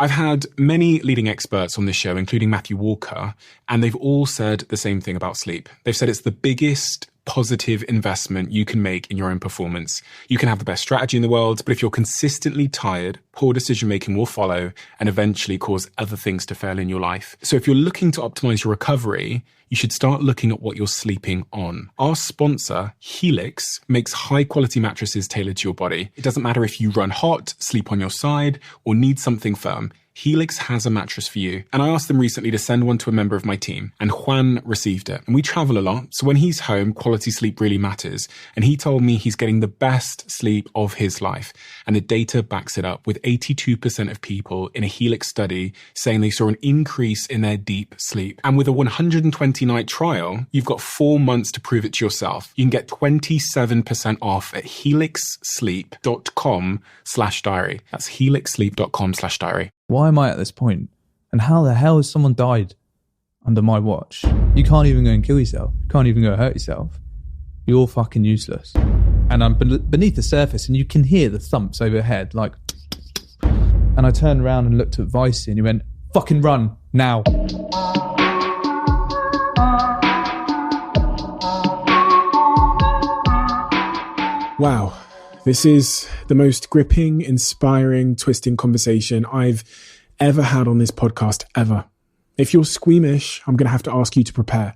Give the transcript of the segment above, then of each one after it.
I've had many leading experts on this show, including Matthew Walker, and they've all said the same thing about sleep. They've said it's the biggest positive investment you can make in your own performance. You can have the best strategy in the world, but if you're consistently tired, poor decision-making will follow and eventually cause other things to fail in your life. So if you're looking to optimize your recovery, you should start looking at what you're sleeping on. Our sponsor, Helix, makes high-quality mattresses tailored to your body. It doesn't matter if you run hot, sleep on your side, or need something firm. Helix has a mattress for you. And I asked them recently to send one to a member of my team, and Juan received it. And we travel a lot, so when he's home, quality sleep really matters. And he told me he's getting the best sleep of his life. And the data backs it up, with 82% of people in a Helix study saying they saw an increase in their deep sleep. And with a 120-night trial, you've got 4 months to prove it to yourself. You can get 27% off at helixsleep.com/diary. That's helixsleep.com/diary. Why am I at this point? And how the hell has someone died under my watch? You can't even go and kill yourself. You can't even go hurt yourself. You're all fucking useless. And I'm beneath the surface and you can hear the thumps overhead, like... And I turned around and looked at Vicey and he went, fucking run, now. Wow. This is the most gripping, inspiring, twisting conversation I've ever had on this podcast, ever. If you're squeamish, I'm going to have to ask you to prepare.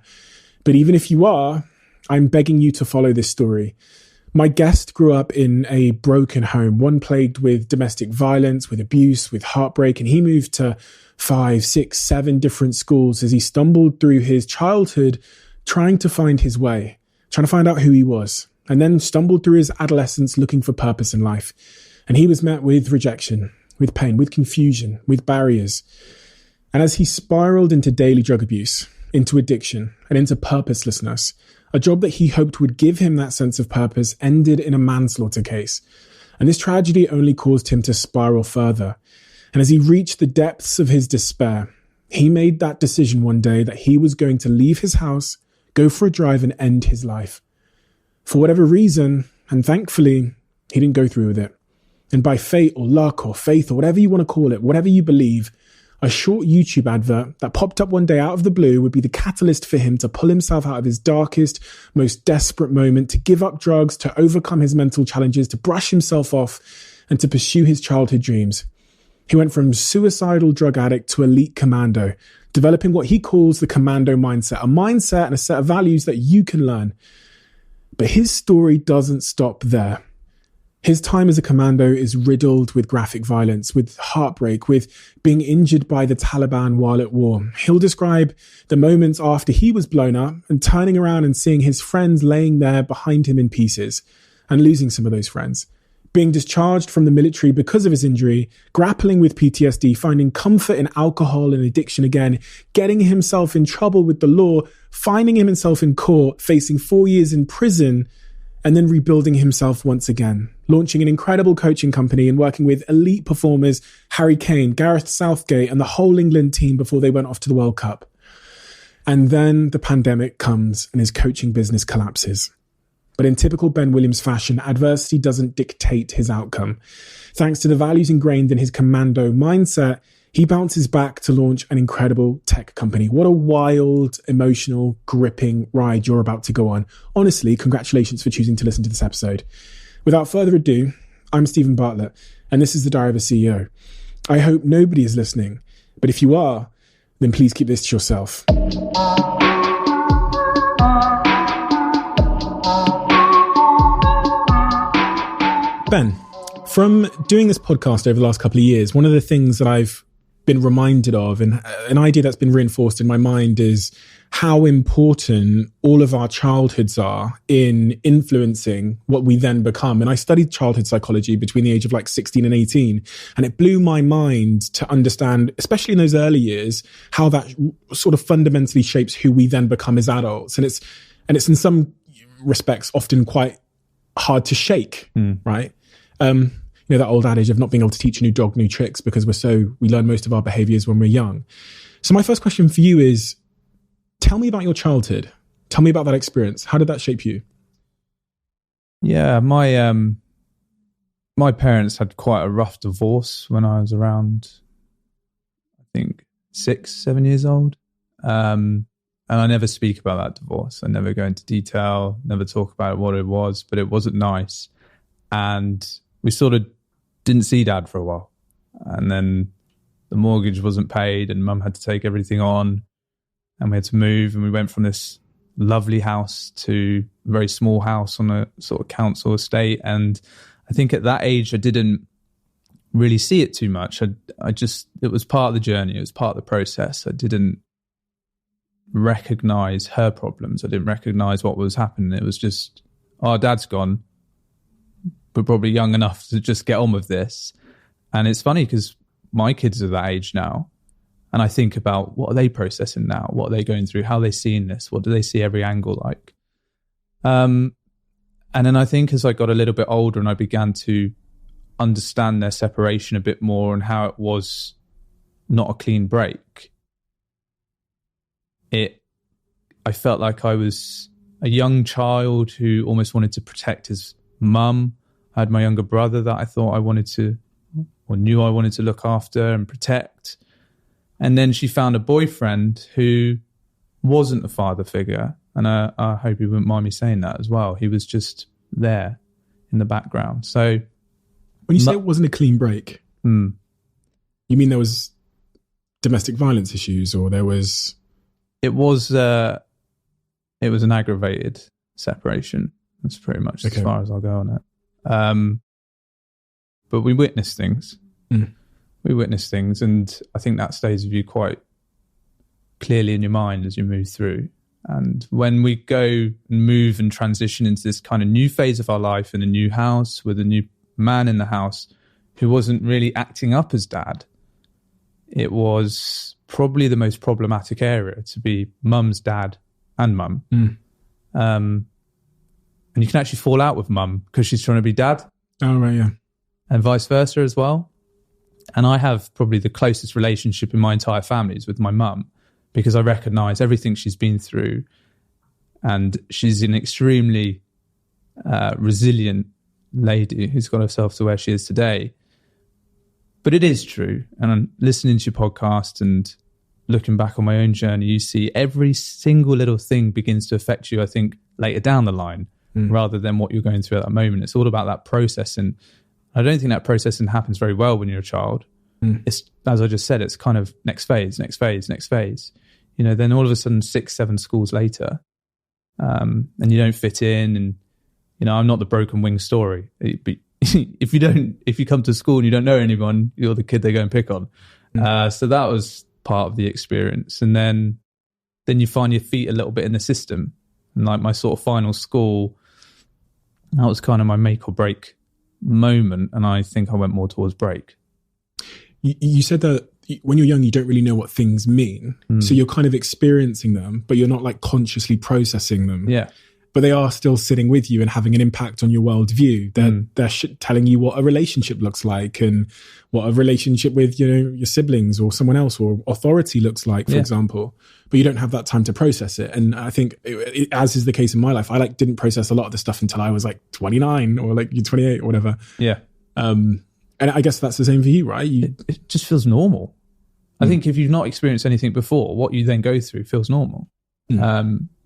But even if you are, I'm begging you to follow this story. My guest grew up in a broken home, one plagued with domestic violence, with abuse, with heartbreak, and he moved to 5, 6, 7 different schools as he stumbled through his childhood trying to find his way, trying to find out who he was. And then stumbled through his adolescence looking for purpose in life. And he was met with rejection, with pain, with confusion, with barriers. And as he spiraled into daily drug abuse, into addiction, and into purposelessness, a job that he hoped would give him that sense of purpose ended in a manslaughter case. And this tragedy only caused him to spiral further. And as he reached the depths of his despair, he made that decision one day that he was going to leave his house, go for a drive, and end his life. For whatever reason, and thankfully, he didn't go through with it. And by fate or luck or faith or whatever you want to call it, whatever you believe, a short YouTube advert that popped up one day out of the blue would be the catalyst for him to pull himself out of his darkest, most desperate moment, to give up drugs, to overcome his mental challenges, to brush himself off, and to pursue his childhood dreams. He went from suicidal drug addict to elite commando, developing what he calls the commando mindset, a mindset and a set of values that you can learn. But his story doesn't stop there. His time as a commando is riddled with graphic violence, with heartbreak, with being injured by the Taliban while at war. He'll describe the moments after he was blown up and turning around and seeing his friends laying there behind him in pieces and losing some of those friends. Being discharged from the military because of his injury, grappling with PTSD, finding comfort in alcohol and addiction again, getting himself in trouble with the law, finding himself in court, facing 4 years in prison, and then rebuilding himself once again, launching an incredible coaching company and working with elite performers Harry Kane, Gareth Southgate, and the whole England team before they went off to the World Cup. And then the pandemic comes and his coaching business collapses. But in typical Ben Williams fashion, adversity doesn't dictate his outcome. Thanks to the values ingrained in his commando mindset, he bounces back to launch an incredible tech company. What a wild, emotional, gripping ride you're about to go on. Honestly, congratulations for choosing to listen to this episode. Without further ado, I'm Stephen Bartlett, and this is the Diary of a CEO. I hope nobody is listening, but if you are, then please keep this to yourself. Ben, from doing this podcast over the last couple of years, one of the things that I've been reminded of, and an idea that's been reinforced in my mind, is how important all of our childhoods are in influencing what we then become. And I studied childhood psychology between the age of like 16 and 18. And it blew my mind to understand, especially in those early years, how that sort of fundamentally shapes who we then become as adults. And it's in some respects often quite hard to shake, right? You know, that old adage of not being able to teach a new dog new tricks because we learn most of our behaviors when we're young. So my first question for you is, tell me about your childhood. Tell me about that experience. How did that shape you? Yeah, my parents had quite a rough divorce when I was around 6, 7 years old. And I never speak about that divorce. I never go into detail, never talk about what it was, but it wasn't nice. And we sort of didn't see Dad for a while. And then the mortgage wasn't paid and Mum had to take everything on and we had to move, and we went from this lovely house to a very small house on a sort of council estate. And I think at that age, I didn't really see it too much. I just, it was part of the journey. It was part of the process. I didn't recognize her problems. I didn't recognize what was happening. It was just, oh, Dad's gone. We're probably young enough to just get on with this. And it's funny because my kids are that age now. And I think about what are they processing now? What are they going through? How are they seeing this? What do they see every angle like? And then I think as I got a little bit older and I began to understand their separation a bit more and how it was not a clean break, I felt like I was a young child who almost wanted to protect his mum. I had my younger brother that I thought I wanted to, or knew I wanted to look after and protect. And then she found a boyfriend who wasn't a father figure. And I hope you wouldn't mind me saying that as well. He was just there in the background. So when you say it wasn't a clean break, you mean there was domestic violence issues, or there was... It was an aggravated separation. That's pretty much as far as I'll go on it. But we witnessed things. We witnessed things, and I think that stays with you quite clearly in your mind as you move through. And when we go and move and transition into this kind of new phase of our life in a new house with a new man in the house who wasn't really acting up as Dad, it was probably the most problematic area to be Mum's dad and Mum. And you can actually fall out with Mum because she's trying to be Dad. Oh, right, yeah. And vice versa as well. And I have probably the closest relationship in my entire family is with my mum, because I recognise everything she's been through, and she's an extremely resilient lady who's got herself to where she is today. But it is true. And I'm listening to your podcast and looking back on my own journey, you see every single little thing begins to affect you, I think, later down the line, rather than what you're going through at that moment. It's all about that processing. I don't think that processing happens very well when you're a child. It's, as I just said, it's kind of next phase. You know, then all of a sudden 6, 7 schools later, and you don't fit in. And, you know, I'm not the broken wing story. If you come to school and you don't know anyone, you're the kid they go and pick on. So that was part of the experience. And then you find your feet a little bit in the system. And like my sort of final school, that was kind of my make or break moment, and I think I went more towards break. You said that when you're young you don't really know what things mean, so you're kind of experiencing them but you're not like consciously processing them. But they are still sitting with you and having an impact on your worldview. They're telling you what a relationship looks like and what a relationship with, you know, your siblings or someone else or authority looks like, for example. But you don't have that time to process it. And I think, as is the case in my life, I didn't process a lot of this stuff until I was 29 or 28 or whatever. And I guess that's the same for you, right? It just feels normal. I think if you've not experienced anything before, what you then go through feels normal.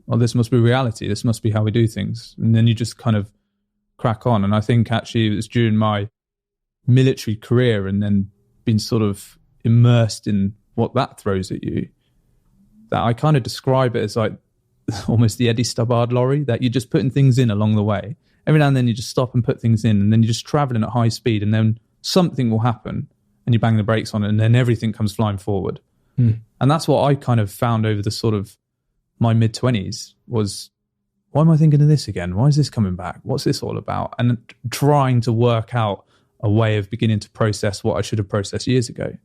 Well, this must be reality. This must be how we do things. And then you just kind of crack on. And I think actually it was during my military career and then being sort of immersed in what that throws at you, that I kind of describe it as like almost the Eddie Stubbard lorry, that you're just putting things in along the way. Every now and then you just stop and put things in, and then you're just traveling at high speed, and then something will happen and you bang the brakes on it, and then everything comes flying forward. And that's what I kind of found over the sort of my mid-20s was, why am I thinking of this again? Why is this coming back? What's this all about? And trying to work out a way of beginning to process what I should have processed years ago.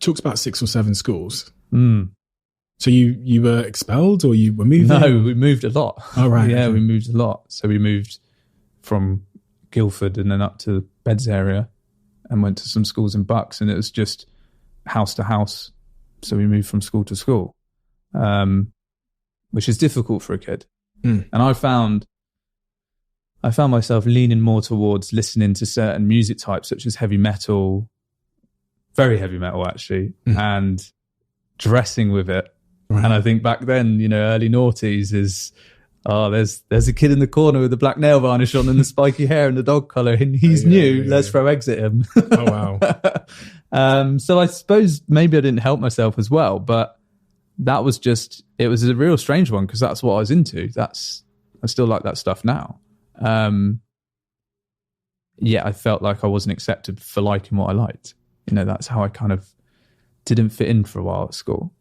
Talks about 6 or 7 schools. So you were expelled, or you were moving? No, we moved a lot. Oh, right. Yeah, we moved a lot. So we moved from Guildford and then up to Beds area and went to some schools in Bucks, and it was just house to house. So we moved from school to school, which is difficult for a kid. And I found myself leaning more towards listening to certain music types, such as heavy metal, very heavy metal actually, and dressing with it. Right. And I think back then, early noughties is, there's a kid in the corner with the black nail varnish on and the spiky hair and the dog collar, and he's new. Let's throw eggs at him. Oh, wow. So I suppose maybe I didn't help myself as well, but that was it was a real strange one because that's what I was into. I still like that stuff now. I felt like I wasn't accepted for liking what I liked. That's how I kind of didn't fit in for a while at school.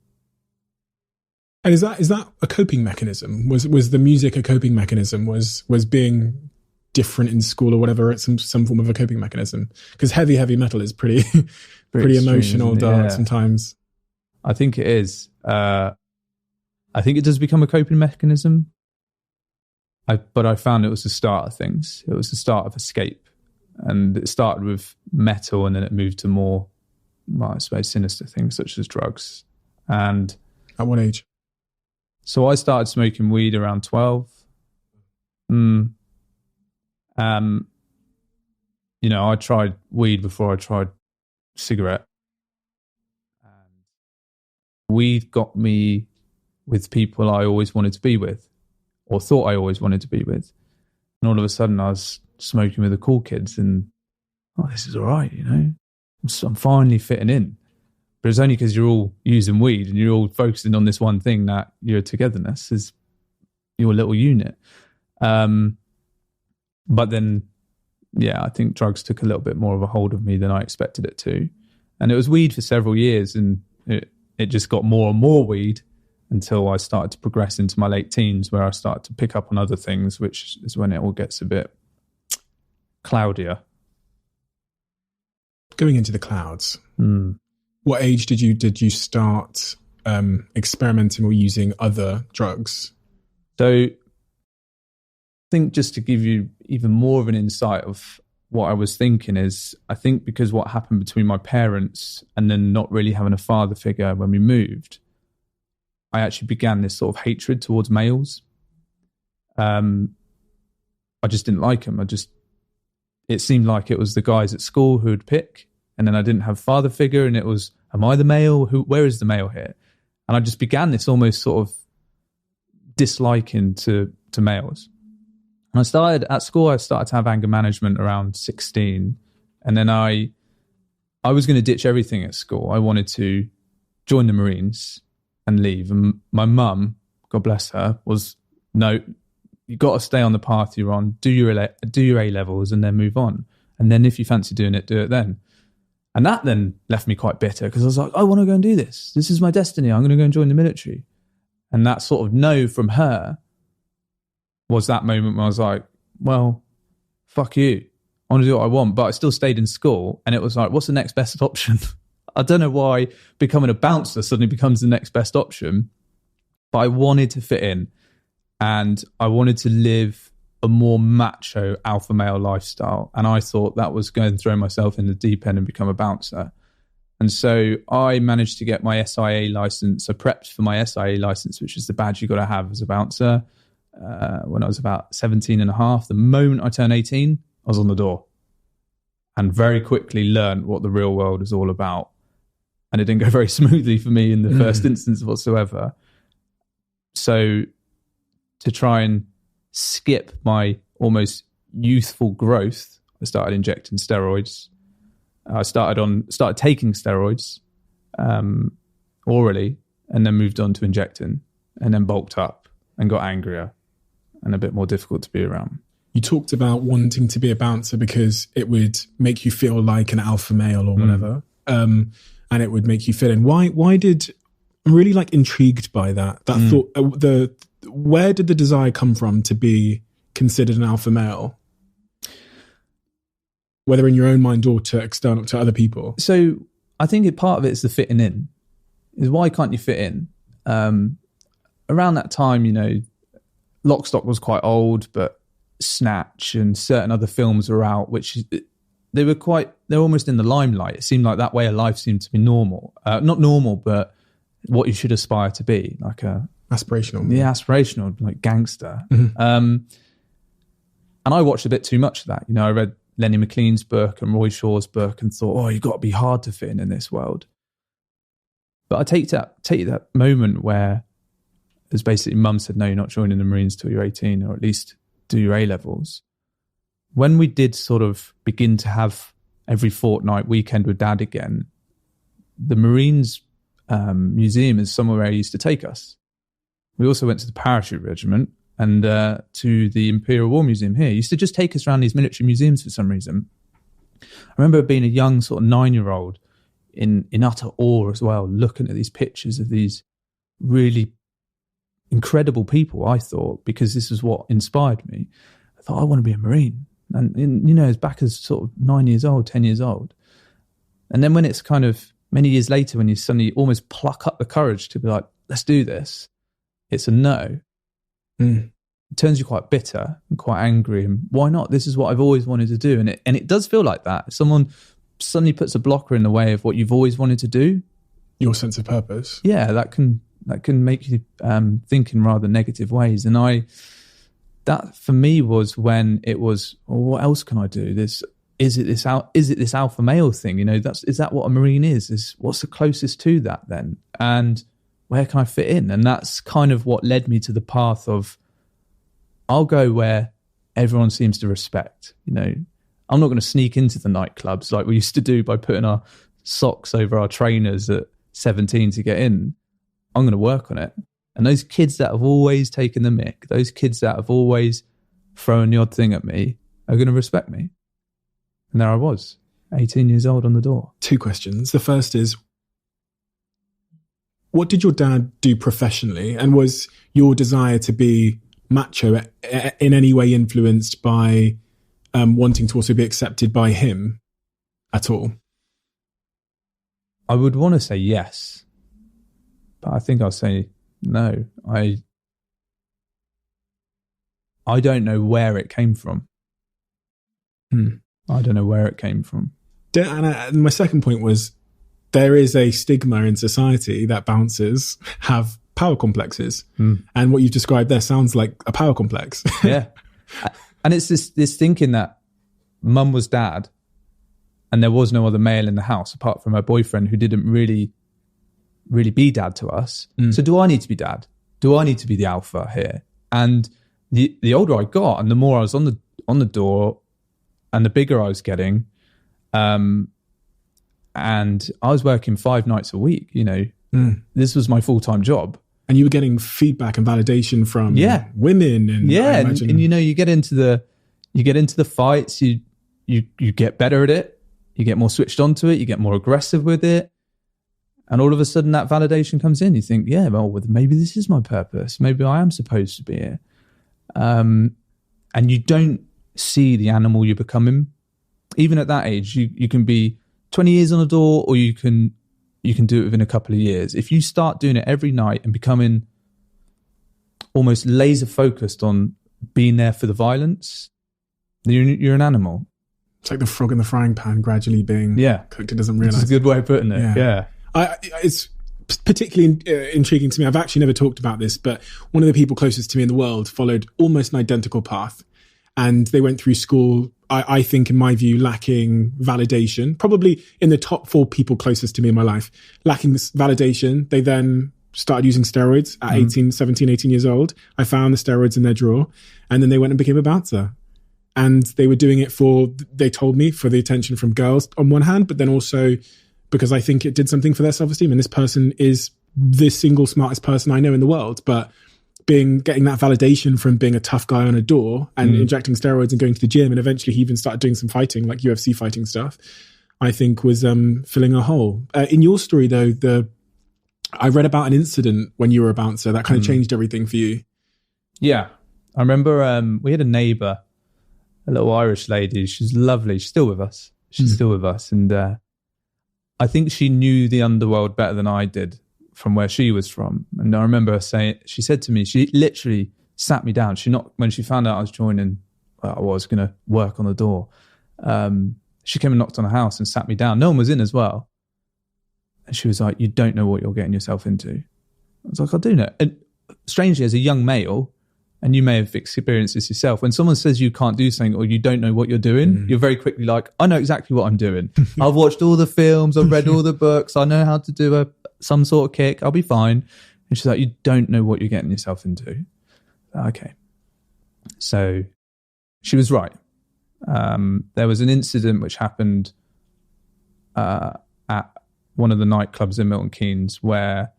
And is that a coping mechanism? Was the music a coping mechanism? Was being different in school or whatever some form of a coping mechanism? Because heavy metal is pretty extreme, emotional, dark sometimes. I think it is. I think it does become a coping mechanism. But I found it was the start of things. It was the start of escape. And it started with metal and then it moved to more, I suppose, sinister things such as drugs. And at what age? So I started smoking weed around 12. I tried weed before I tried cigarette. And weed got me with people I always wanted to be with, or thought I always wanted to be with. And all of a sudden I was smoking with the cool kids and, this is all right, I'm finally fitting in. But it's only because you're all using weed and you're all focusing on this one thing that your togetherness is your little unit. But then, I think drugs took a little bit more of a hold of me than I expected it to. And it was weed for several years and it just got more and more weed until I started to progress into my late teens where I started to pick up on other things, which is when it all gets a bit cloudier. Going into the clouds. What age did you start experimenting or using other drugs? So I think just to give you even more of an insight of what I was thinking is, I think because what happened between my parents and then not really having a father figure when we moved, I actually began this sort of hatred towards males. I just didn't like them. It seemed like it was the guys at school who would pick, and then I didn't have father figure, and it was, am I the male? Where is the male here? And I just began this almost sort of disliking to males. And I started to have anger management around 16. And then I was going to ditch everything at school. I wanted to join the Marines and leave. And my mum, God bless her, was, no, you got to stay on the path you're on, do your A-levels and then move on. And then if you fancy doing it, do it then. And that then left me quite bitter because I was like, I want to go and do this. This is my destiny. I'm going to go and join the military. And that sort of no from her was that moment where I was like, well, fuck you. I want to do what I want. But I still stayed in school. And it was like, what's the next best option? I don't know why becoming a bouncer suddenly becomes the next best option. But I wanted to fit in. And I wanted to live a more macho alpha male lifestyle. And I thought that was going to throw myself in the deep end and become a bouncer. And so I managed to get my SIA license. I prepped for my SIA license, which is the badge you got to have as a bouncer, when I was about 17 and a half. The moment I turned 18, I was on the door and very quickly learned what the real world is all about. And it didn't go very smoothly for me in the first instance whatsoever. So to try and skip my almost youthful growth, I started injecting steroids. I started taking steroids orally, and then moved on to injecting, and then bulked up and got angrier and a bit more difficult to be around. You talked about wanting to be a bouncer because it would make you feel like an alpha male or whatever, and it would make you fit in. Why did I'm really intrigued by that thought? Where did the desire come from to be considered an alpha male? Whether in your own mind or to external, to other people. So I think part of it is the fitting in. Is why can't you fit in? Around that time, Lock, Stock was quite old, but Snatch and certain other films were out, which they're almost in the limelight. It seemed like that way of life seemed to be normal. Not normal, but what you should aspire to be, like a aspirational. Yeah, aspirational, like gangster. And I watched a bit too much of that. I read Lenny McLean's book and Roy Shaw's book and thought, you've got to be hard to fit in this world. But But I take that moment where it was basically mum said, no, you're not joining the Marines till you're 18, or at least do your A-levels. When we did sort of begin to have every fortnight weekend with dad again, the Marines museum is somewhere where he used to take us. We also went to the parachute regiment and to the Imperial War Museum here. He used to just take us around these military museums for some reason. I remember being a young sort of 9-year-old in utter awe as well, looking at these pictures of these really incredible people, I thought, because this is what inspired me. I thought, I want to be a Marine. And, as back as sort of 9 years old, 10 years old. And then when it's kind of many years later, when you suddenly almost pluck up the courage to be like, let's do this, it's a no. It turns you quite bitter and quite angry. And why not? This is what I've always wanted to do. And it does feel like that. If someone suddenly puts a blocker in the way of what you've always wanted to do, your sense of purpose. Yeah, that can make you think in rather negative ways. And that for me was when it was, well, what else can I do? Is it this alpha male thing? Is that what a Marine is? What's the closest to that then? And where can I fit in? And that's kind of what led me to the path of, I'll go where everyone seems to respect. I'm not going to sneak into the nightclubs like we used to do by putting our socks over our trainers at 17 to get in. I'm going to work on it. And those kids that have always taken the mick, those kids that have always thrown the odd thing at me are going to respect me. And there I was, 18 years old on the door. 2 questions. The first is, what did your dad do professionally? And was your desire to be macho in any way influenced by wanting to also be accepted by him at all? I would want to say yes, but I think I'll say no. I don't know where it came from. I don't know where it came from. And my second point was, there is a stigma in society that bouncers have power complexes. And what you've described there sounds like a power complex. Yeah. And it's this thinking that mum was dad and there was no other male in the house apart from her boyfriend who didn't really be dad to us. So do I need to be dad? Do I need to be the alpha here? And the older I got and the more I was on the door and the bigger I was getting, and I was working 5 nights a week, this was my full-time job. And you were getting feedback and validation from women. And and you get into the fights, you get better at it, you get more switched onto it, you get more aggressive with it. And all of a sudden that validation comes in. You think, maybe this is my purpose. Maybe I am supposed to be here. And you don't see the animal you're becoming. Even at that age, you can be 20 years on the door, or you can do it within a couple of years. If you start doing it every night and becoming almost laser focused on being there for the violence, you're an animal. It's like the frog in the frying pan gradually being cooked. It doesn't realise. It's a good way of putting it. Yeah. It's particularly intriguing to me. I've actually never talked about this, but one of the people closest to me in the world followed almost an identical path. And they went through school, I think, in my view, lacking validation, probably in the top 4 people closest to me in my life, lacking this validation. They then started using steroids at 17, 18 years old. I found the steroids in their drawer, and then they went and became a bouncer. And they were doing it they told me, for the attention from girls on one hand, but then also because I think it did something for their self-esteem. And this person is the single smartest person I know in the world, but getting that validation from being a tough guy on a door and injecting steroids and going to the gym, and eventually he even started doing some fighting, like UFC fighting stuff, I think was filling a hole. In your story though, I read about an incident when you were a bouncer that kind of changed everything for you. Yeah. I remember we had a neighbour, a little Irish lady. She's lovely. She's still with us. And I think she knew the underworld better than I did from where she was from. And I remember her saying, she said to me, she literally sat me down. When she found out I was joining, I was going to work on the door. She came and knocked on the house and sat me down. No one was in as well. And she was like, you don't know what you're getting yourself into. I was like, I do know. And strangely, as a young male, and you may have experienced this yourself. When someone says you can't do something or you don't know what you're doing, you're very quickly like, I know exactly what I'm doing. I've watched all the films, I've read all the books, I know how to do some sort of kick, I'll be fine. And she's like, you don't know what you're getting yourself into. Okay. So she was right. There was an incident which happened at one of the nightclubs in Milton Keynes where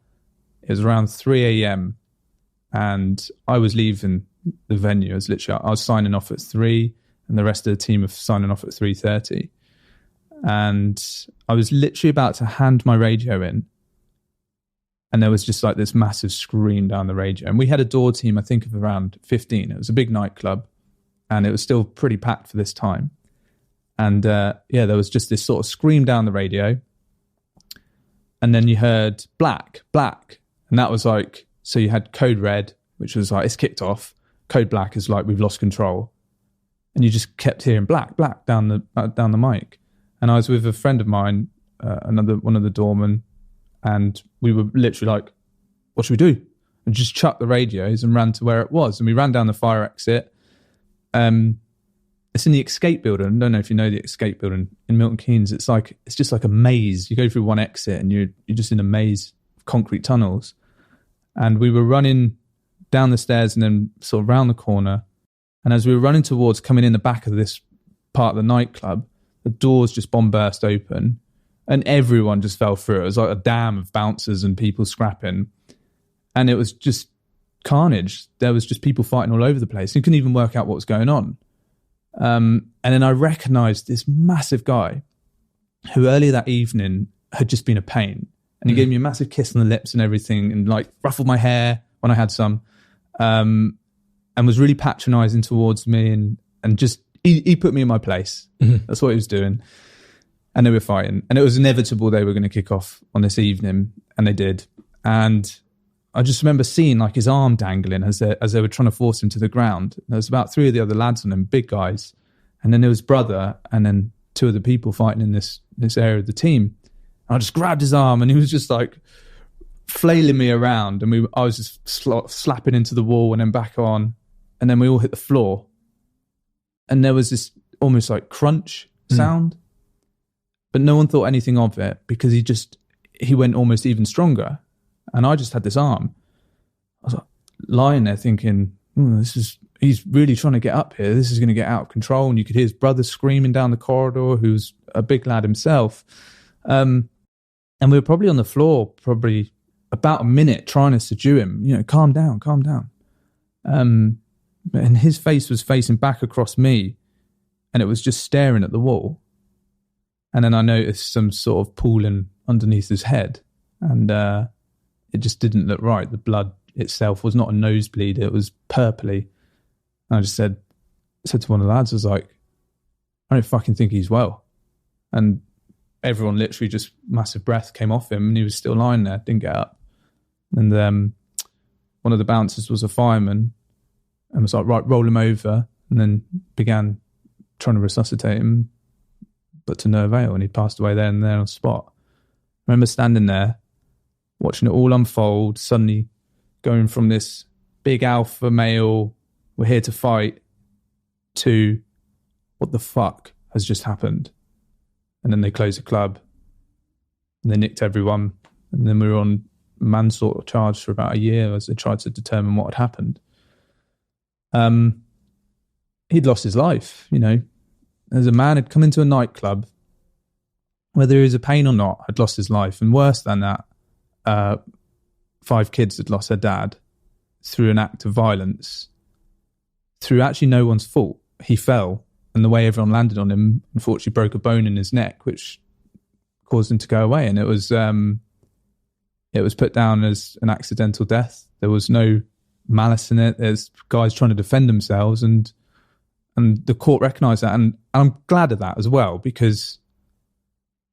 it was around 3 a.m. and I was leaving the venue. I was signing off at 3 and the rest of the team were signing off at 3:30. And I was literally about to hand my radio in, and there was just like this massive scream down the radio. And we had a door team, I think, of around 15. It was a big nightclub, and it was still pretty packed for this time. And there was just this sort of scream down the radio. And then you heard black. And that was like, so you had code red, which was like, it's kicked off. Code black is like, we've lost control. And you just kept hearing black down the mic. And I was with a friend of mine, one of the doormen, and we were literally like, what should we do? And just chucked the radios and ran to where it was. And we ran down the fire exit. It's in the escape building. I don't know if you know the escape building in Milton Keynes. It's just like a maze. You go through one exit and you're just in a maze of concrete tunnels. And we were running down the stairs and then sort of round the corner. And as we were running towards coming in the back of this part of the nightclub, the doors just bomb burst open and everyone just fell through. It was like a dam of bouncers and people scrapping. And it was just carnage. There was just people fighting all over the place. You couldn't even work out what was going on. And then I recognised this massive guy who earlier that evening had just been a pain. And he gave me a massive kiss on the lips and everything and like ruffled my hair when I had some. And was really patronising towards me and just, he put me in my place. That's what he was doing. And they were fighting. And it was inevitable they were going to kick off on this evening. And they did. And I just remember seeing like his arm dangling as they were trying to force him to the ground. There was about 3 of the other lads on him, big guys. And then there was brother and then 2 of the people fighting in this area of the team. And I just grabbed his arm and he was just like flailing me around. And I was just slapping into the wall and then back on. And then we all hit the floor. And there was this almost like crunch sound. But no one thought anything of it because he went almost even stronger. And I just had this arm. I was like lying there thinking, he's really trying to get up here. This is going to get out of control. And you could hear his brother screaming down the corridor, who's a big lad himself. And we were probably on the floor, probably about a minute trying to subdue him. Calm down. And his face was facing back across me and it was just staring at the wall. And then I noticed some sort of pooling underneath his head and it just didn't look right. The blood itself was not a nosebleed. It was purpley. And I just said to one of the lads, I was like, I don't fucking think he's well. And everyone literally just massive breath came off him and he was still lying there, didn't get up. And one of the bouncers was a fireman and was like, right, roll him over, and then began trying to resuscitate him, but to no avail, and he'd passed away there and there on the spot. I remember standing there, watching it all unfold, suddenly going from this big alpha male, we're here to fight, to what the fuck has just happened? And then they closed the club, and they nicked everyone, and then we were on manslaughter charge for about a year as they tried to determine what had happened. He'd lost his life, as a man had come into a nightclub, whether he was a pain or not, had lost his life. And worse than that, 5 kids had lost their dad through an act of violence, through actually no one's fault. He fell, and the way everyone landed on him, unfortunately broke a bone in his neck, which caused him to go away. And it was put down as an accidental death. There was no malice in it. There's guys trying to defend themselves, and the court recognised that, and I'm glad of that as well, because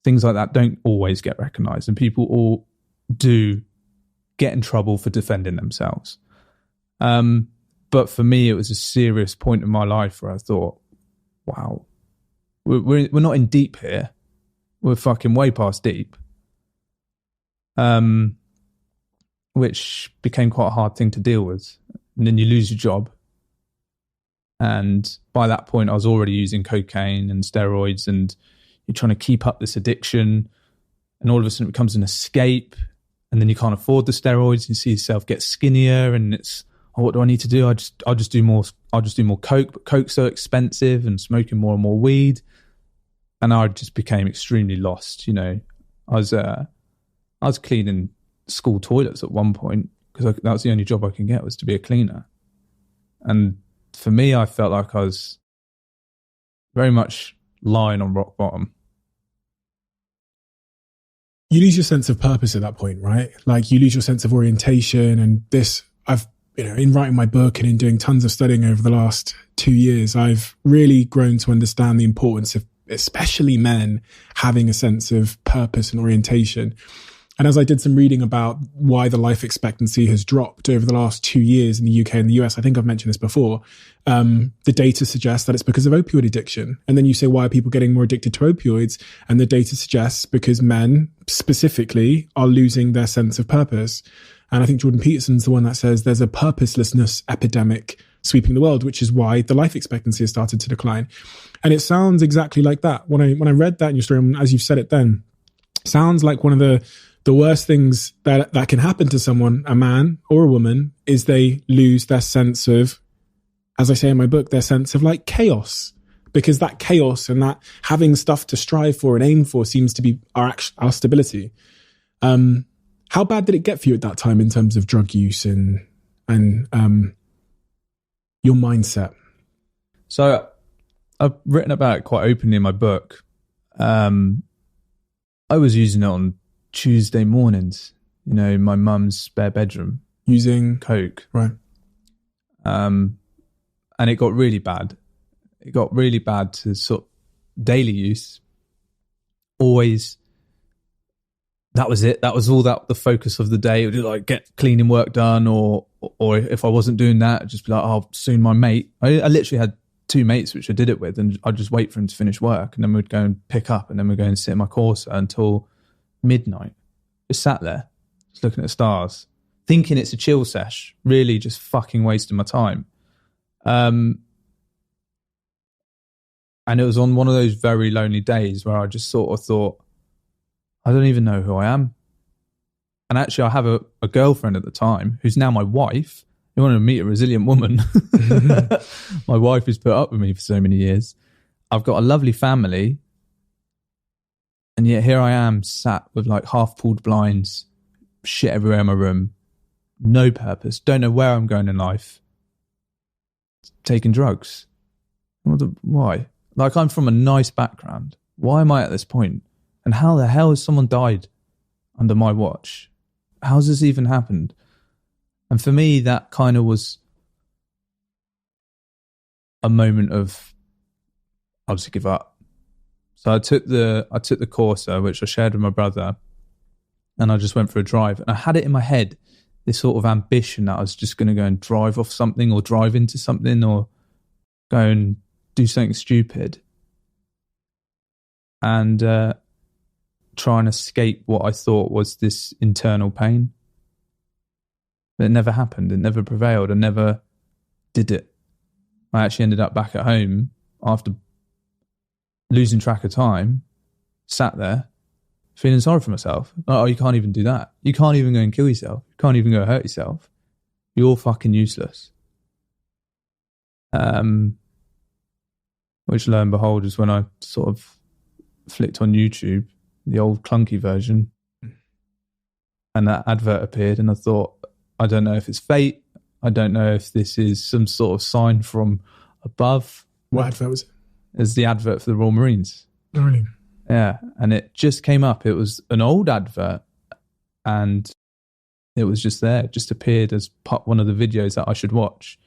things like that don't always get recognised, and people all do get in trouble for defending themselves. But for me, it was a serious point in my life where I thought, wow, we're not in deep here. We're fucking way past deep. Which became quite a hard thing to deal with. And then you lose your job. And by that point, I was already using cocaine and steroids, and you're trying to keep up this addiction. And all of a sudden it becomes an escape, and then you can't afford the steroids. You see yourself get skinnier, and it's, oh, what do I need to do? I'll just do more coke, but coke's so expensive, and smoking more and more weed. And I just became extremely lost. You know, I was cleaning school toilets at one point because that was the only job I could get, was to be a cleaner. And for me, I felt like I was very much lying on rock bottom. You lose your sense of purpose at that point, right? Like you lose your sense of orientation. And this, I've, you know, in writing my book and in doing tons of studying over the last 2 years, I've really grown to understand the importance of especially men having a sense of purpose and orientation. And as I did some reading about why the life expectancy has dropped over the last 2 years in the UK and the US, I think I've mentioned this before, the data suggests that it's because of opioid addiction. And then you say, why are people getting more addicted to opioids? And the data suggests because men specifically are losing their sense of purpose. And I think Jordan Peterson's the one that says there's a purposelessness epidemic sweeping the world, which is why the life expectancy has started to decline. And it sounds exactly like that. When I read that in your story, as you've said it then, sounds like one of the worst things that can happen to someone, a man or a woman, is they lose their sense of, as I say in my book, their sense of like chaos, because that chaos and that having stuff to strive for and aim for seems to be our stability. How bad did it get for you at that time in terms of drug use and your mindset? So I've written about it quite openly in my book. I was using it on Tuesday mornings, you know, in my mum's spare bedroom, using coke. Right. And it got really bad. It got really bad to sort of daily use. Always. That was it. That was all that the focus of the day. It would like get cleaning work done, or if I wasn't doing that, I'd just be like, oh, soon my mate. I literally had 2 mates which I did it with, and I'd just wait for him to finish work, and then we'd go and pick up, and then we'd go and sit in my Corsa until midnight. Just sat there, just looking at the stars, thinking it's a chill sesh, really just fucking wasting my time. And it was on one of those very lonely days where I just sort of thought, I don't even know who I am. And actually I have a girlfriend at the time who's now my wife. You want to meet a resilient woman. My wife has put up with me for so many years. I've got a lovely family. And yet here I am sat with like half pulled blinds, shit everywhere in my room, no purpose, don't know where I'm going in life, taking drugs. Why? Like, I'm from a nice background. Why am I at this point? And how the hell has someone died under my watch? How's this even happened? And for me, that kind of was a moment of, I was to give up. So I took the Corsa, which I shared with my brother, and I just went for a drive. And I had it in my head, this sort of ambition that I was just going to go and drive off something, or drive into something, or go and do something stupid, and try and escape what I thought was this internal pain. But it never happened. It never prevailed. I never did it. I actually ended up back at home after losing track of time, sat there, feeling sorry for myself. Oh, you can't even do that. You can't even go and kill yourself. You can't even go hurt yourself. You're fucking useless. Which, lo and behold, is when I sort of flicked on YouTube, the old clunky version, and that advert appeared, and I thought, I don't know if it's fate. I don't know if this is some sort of sign from above. What advert was it? It's the advert for the Royal Marines. Oh, really? Yeah, and it just came up. It was an old advert, and it was just there. It just appeared as one of the videos that I should watch.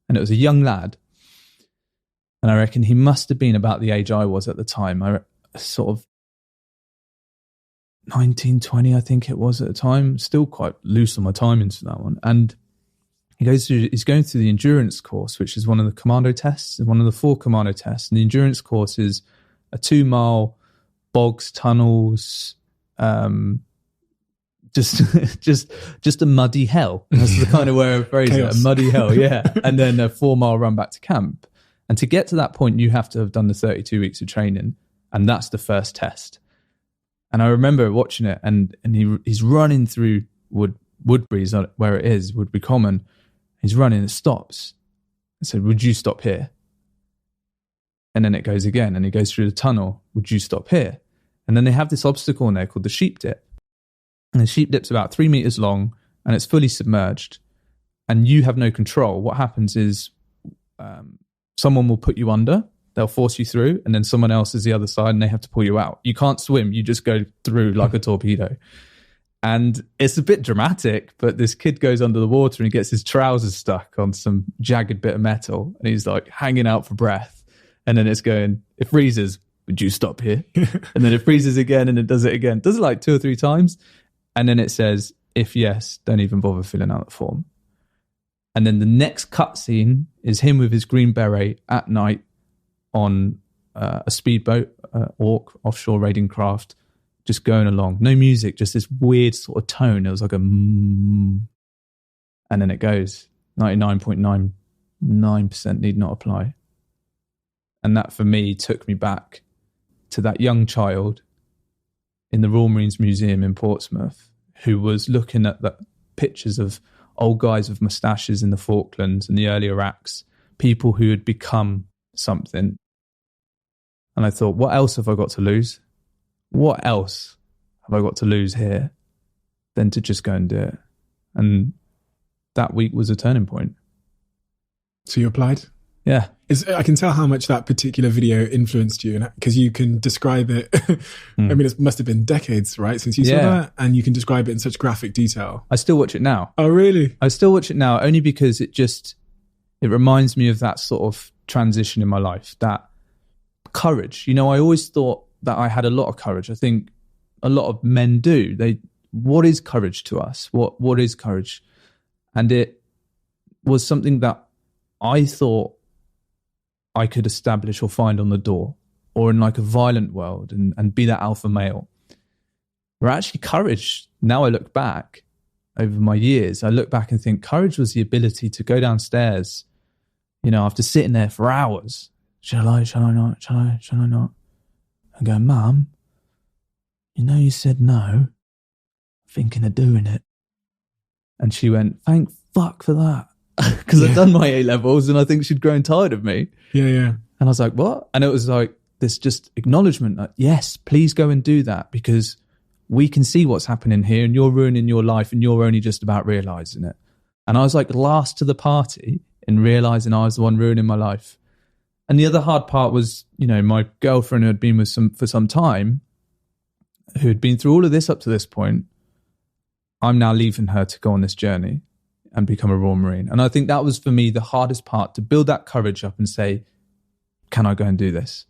And it was a young lad, and I reckon he must have been about the age I was at the time. I sort of 19, 20, I think it was at the time. Still quite loose on my timings for that one. And he's going through the endurance course, which is one of the Commando tests, one of the 4 Commando tests. And the endurance course is a 2-mile bogs, tunnels, just a muddy hell. That's the kind of way I phrase it, a muddy hell, yeah. And then a 4-mile run back to camp. And to get to that point, you have to have done the 32 weeks of training. And that's the first test. And I remember watching it, and he's running through Woodbury's where it is, Woodbury Common. He's running, it stops. I said, would you stop here? And then it goes again, and he goes through the tunnel. Would you stop here? And then they have this obstacle in there called the sheep dip. And the sheep dip's about 3 meters long, and it's fully submerged. And you have no control. What happens is someone will put you under, they'll force you through, and then someone else is the other side, and they have to pull you out. You can't swim, you just go through like a torpedo. And it's a bit dramatic, but this kid goes under the water and he gets his trousers stuck on some jagged bit of metal, and he's like hanging out for breath. And then it's going, it freezes, would you stop here? And then it freezes again, and it does it again. Does it like 2 or 3 times. And then it says, if yes, don't even bother filling out the form. And then the next cutscene is him with his green beret at night on a speedboat, offshore raiding craft, just going along. No music, just this weird sort of tone. It was like a and then it goes 99.99% need not apply. And that for me took me back to that young child in the Royal Marines Museum in Portsmouth who was looking at the pictures of old guys with moustaches in the Falklands and the early Iraqs, people who had become something. And I thought, what else have I got to lose? What else have I got to lose here than to just go and do it? And that week was a turning point. So you applied? Yeah. I can tell how much that particular video influenced you, because you can describe it. I mean, it must have been decades, right, since you saw that, and you can describe it in such graphic detail. I still watch it now. Oh, really? I still watch it now, only because it reminds me of that sort of transition in my life, that courage. You know, I always thought that I had a lot of courage. I think a lot of men do. What is courage to us? What is courage? And it was something that I thought I could establish or find on the door, or in like a violent world, and be that alpha male. Where actually courage, now I look back over my years, I look back and think courage was the ability to go downstairs, you know, after sitting there for hours. Shall I not? And go, Mum, you know you said no, thinking of doing it. And she went, thank fuck for that. Because I'd done my A-levels and I think she'd grown tired of me. Yeah. And I was like, what? And it was like this just acknowledgement that, yes, please go and do that, because we can see what's happening here and you're ruining your life and you're only just about realising it. And I was like last to the party in realising I was the one ruining my life. And the other hard part was, you know, my girlfriend who had been with for some time, who had been through all of this up to this point, I'm now leaving her to go on this journey and become a Royal Marine. And I think that was for me the hardest part, to build that courage up and say, can I go and do this?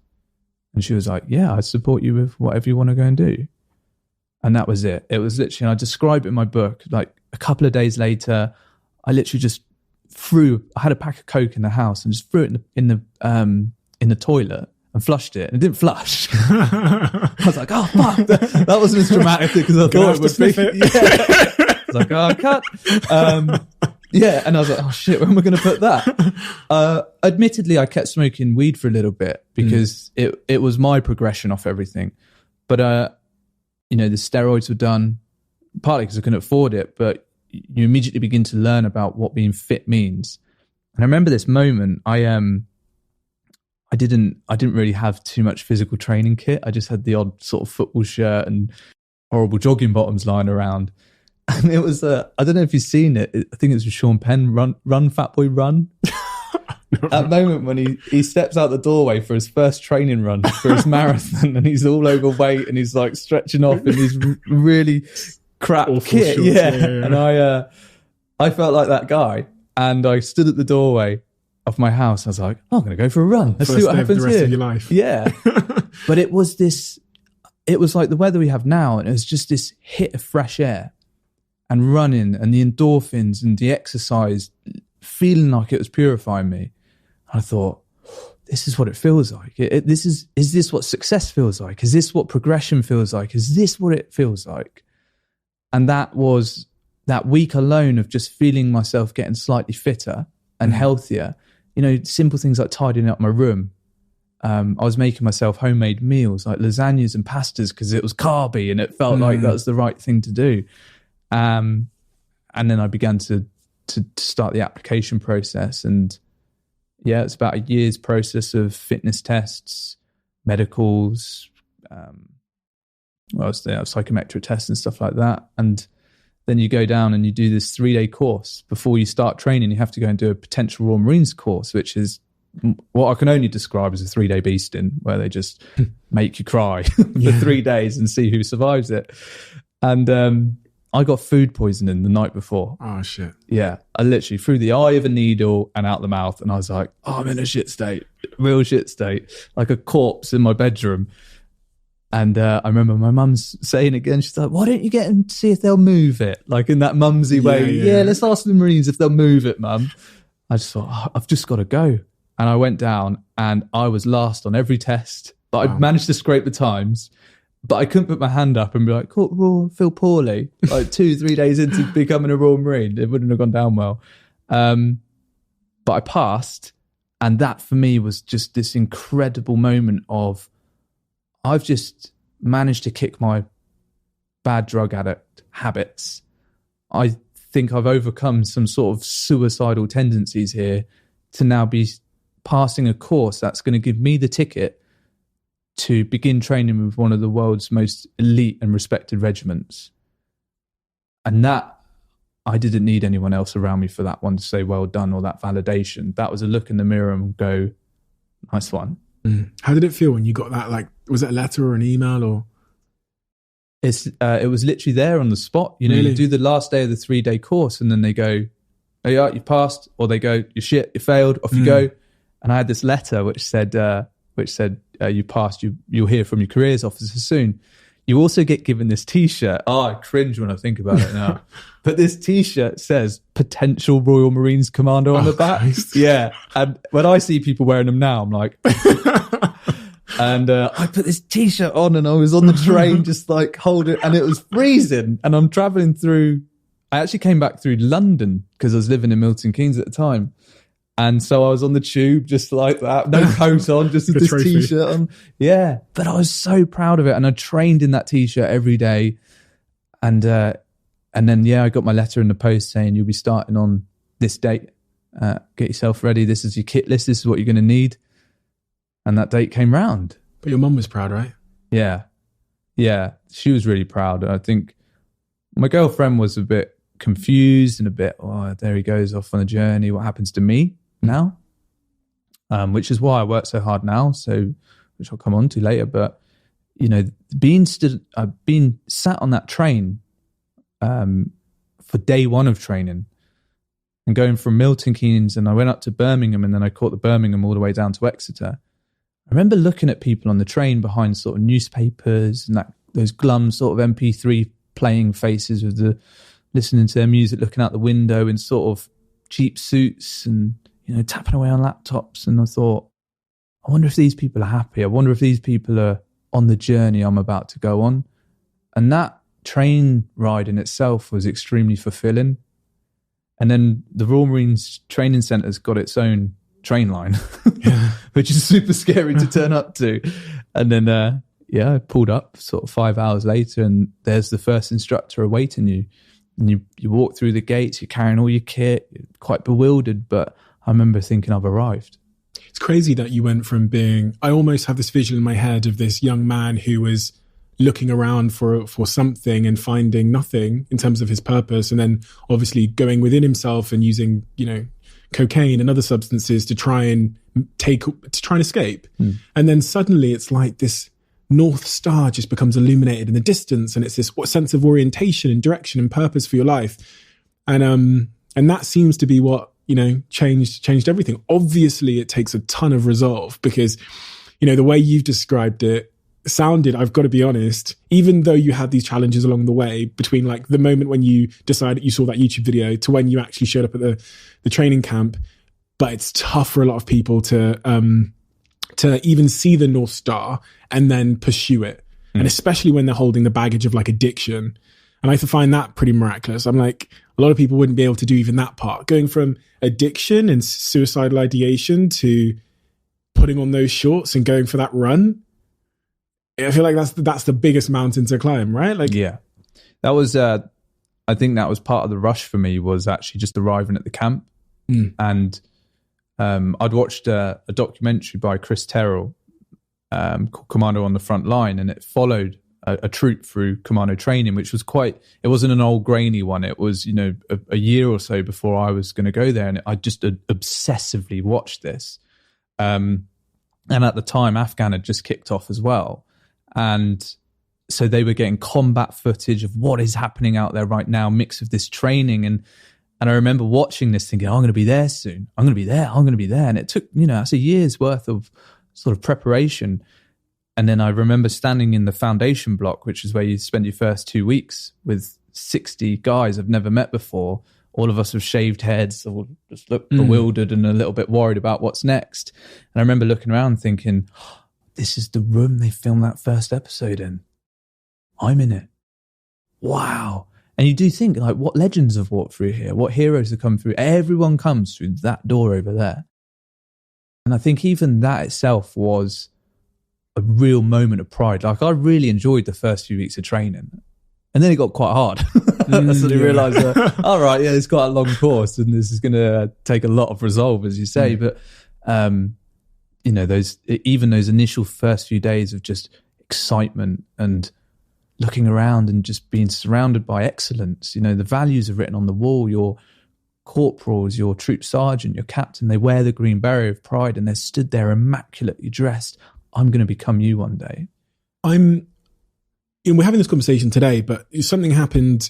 And she was like, yeah, I support you with whatever you want to go and do. And that was it. It was literally, and I describe it in my book, like a couple of days later, I literally just I had a pack of Coke in the house and just threw it in the toilet and flushed it, and it didn't flush. I was like, oh fuck, that wasn't as dramatic as I thought it would be. Yeah. I was like, oh, cut. Yeah, and I was like, oh shit, where am I going to put that? Admittedly, I kept smoking weed for a little bit because it was my progression off everything. But you know, the steroids were done partly because I couldn't afford it, but you immediately begin to learn about what being fit means. And I remember this moment. I didn't really have too much physical training kit. I just had the odd sort of football shirt and horrible jogging bottoms lying around. And it was I don't know if you've seen it. I think it was with Sean Penn, Run Fat Boy Run. That moment when he steps out the doorway for his first training run for his marathon, and he's all overweight and he's like stretching off in his really crap kit. Shorts, yeah. And I felt like that guy, and I stood at the doorway of my house. I was like, oh, I'm going to go for a run. Let's see what happens the rest here. Of your life. Yeah. But it was like the weather we have now, and it was just this hit of fresh air and running and the endorphins and the exercise feeling like it was purifying me. I thought, this is what it feels like. Is this what success feels like? Is this what progression feels like? Is this what it feels like? And that was that week alone of just feeling myself getting slightly fitter and healthier. simple things like tidying up my room. I was making myself homemade meals like lasagnas and pastas because it was carby and it felt like that was the right thing to do. And then I began to start the application process. And yeah, it's about a year's process of fitness tests, medicals, psychometric tests and stuff like that. And then you go down and you do this 3-day course. Before you start training, you have to go and do a potential Royal Marines course, which is what I can only describe as a 3-day beasting, where they just make you cry for 3 days and see who survives it. And I got food poisoning the night before. Oh, shit. Yeah. I literally threw the eye of a needle and out the mouth. And I was like, I'm in a shit state, real shit state, like a corpse in my bedroom. And I remember my mum's saying again, she's like, why don't you get them to see if they'll move it? Like in that mumsy way. Yeah, let's ask the Marines if they'll move it, mum. I just thought, I've just got to go. And I went down and I was last on every test, but I managed to scrape the times. But I couldn't put my hand up and be like, I feel poorly. Like 2-3 days into becoming a Royal Marine, it wouldn't have gone down well. But I passed. And that for me was just this incredible moment of, I've just managed to kick my bad drug addict habits. I think I've overcome some sort of suicidal tendencies here to now be passing a course that's going to give me the ticket to begin training with one of the world's most elite and respected regiments. And that, I didn't need anyone else around me for that one to say, well done, or that validation. That was a look in the mirror and go, nice one. How did it feel when you got that? Like, was it a letter or an email or? It was literally there on the spot. Really? You do the last day of the 3-day course and then they go, oh yeah, you passed, or they go, you're shit, you failed, off you go. And I had this letter which said, you passed, you'll hear from your careers officer soon. You also get given this T-shirt. Oh, I cringe when I think about it now. But this T-shirt says potential Royal Marines Commando on the back. Christ. Yeah. And when I see people wearing them now, I'm like... And I put this T-shirt on and I was on the train just like holding, and it was freezing. And I'm traveling through... I actually came back through London because I was living in Milton Keynes at the time. And so I was on the tube just like that, no coat on, just with this trophy. T-shirt on. Yeah, but I was so proud of it. And I trained in that T-shirt every day. And then, I got my letter in the post saying, you'll be starting on this date. Get yourself ready. This is your kit list. This is what you're going to need. And that date came round. But your mum was proud, right? Yeah. Yeah, she was really proud. I think my girlfriend was a bit confused and a bit, oh, there he goes off on a journey. What happens to me now? Which is why I work so hard now, which I'll come on to later. But, being sat on that train for day one of training and going from Milton Keynes, and I went up to Birmingham, and then I caught the Birmingham all the way down to Exeter. I remember looking at people on the train behind sort of newspapers and those glum sort of MP3 playing faces with listening to their music, looking out the window in sort of cheap suits and, tapping away on laptops. And I thought, I wonder if these people are happy. I wonder if these people are on the journey I'm about to go on. And that train ride in itself was extremely fulfilling. And then the Royal Marines Training Centre's got its own train line, which is super scary to turn up to. And then, I pulled up sort of 5 hours later, and there's the first instructor awaiting you. And you walk through the gates, you're carrying all your kit, you're quite bewildered, but I remember thinking I've arrived. It's crazy that you went from I almost have this visual in my head of this young man who was looking around for something and finding nothing in terms of his purpose, and then obviously going within himself and using, cocaine and other substances to try and escape. And then suddenly it's like this North Star just becomes illuminated in the distance, and it's this sense of orientation and direction and purpose for your life. And that seems to be what, changed everything. Obviously it takes a ton of resolve because, the way you've described it sounded, I've got to be honest, even though you had these challenges along the way between like the moment when you decided you saw that YouTube video to when you actually showed up at the training camp, but it's tough for a lot of people to even see the North Star and then pursue it. And especially when they're holding the baggage of like addiction. And I find that pretty miraculous. I'm like, a lot of people wouldn't be able to do even that part. Going from addiction and suicidal ideation to putting on those shorts and going for that run. I feel like that's the biggest mountain to climb, right? Like, yeah, that was, I think that was part of the rush for me, was actually just arriving at the camp. And I'd watched a documentary by Chris Terrell called Commando on the Front Line, and it followed a troop through Commando training, which was it wasn't an old grainy one. It was, a year or so before I was going to go there. And I just obsessively watched this. And at the time, Afghan had just kicked off as well. And so they were getting combat footage of what is happening out there right now, mix of this training. And I remember watching this thinking, I'm going to be there soon. I'm going to be there. I'm going to be there. And it took, that's a year's worth of sort of preparation. And then I remember standing in the foundation block, which is where you spend your first 2 weeks with 60 guys I've never met before. All of us with shaved heads, or just look bewildered and a little bit worried about what's next. And I remember looking around thinking, this is the room they filmed that first episode in. I'm in it. Wow. And you do think, like, what legends have walked through here? What heroes have come through? Everyone comes through that door over there. And I think even that itself was a real moment of pride. Like, I really enjoyed the first few weeks of training. And then it got quite hard. I suddenly realised, all right, yeah, it's quite a long course and this is going to take a lot of resolve, as you say. But, those initial first few days of just excitement and looking around and just being surrounded by excellence. The values are written on the wall. Your corporals, your troop sergeant, your captain, they wear the green beret of pride and they're stood there immaculately dressed. I'm going to become you one day. We're having this conversation today, but something happened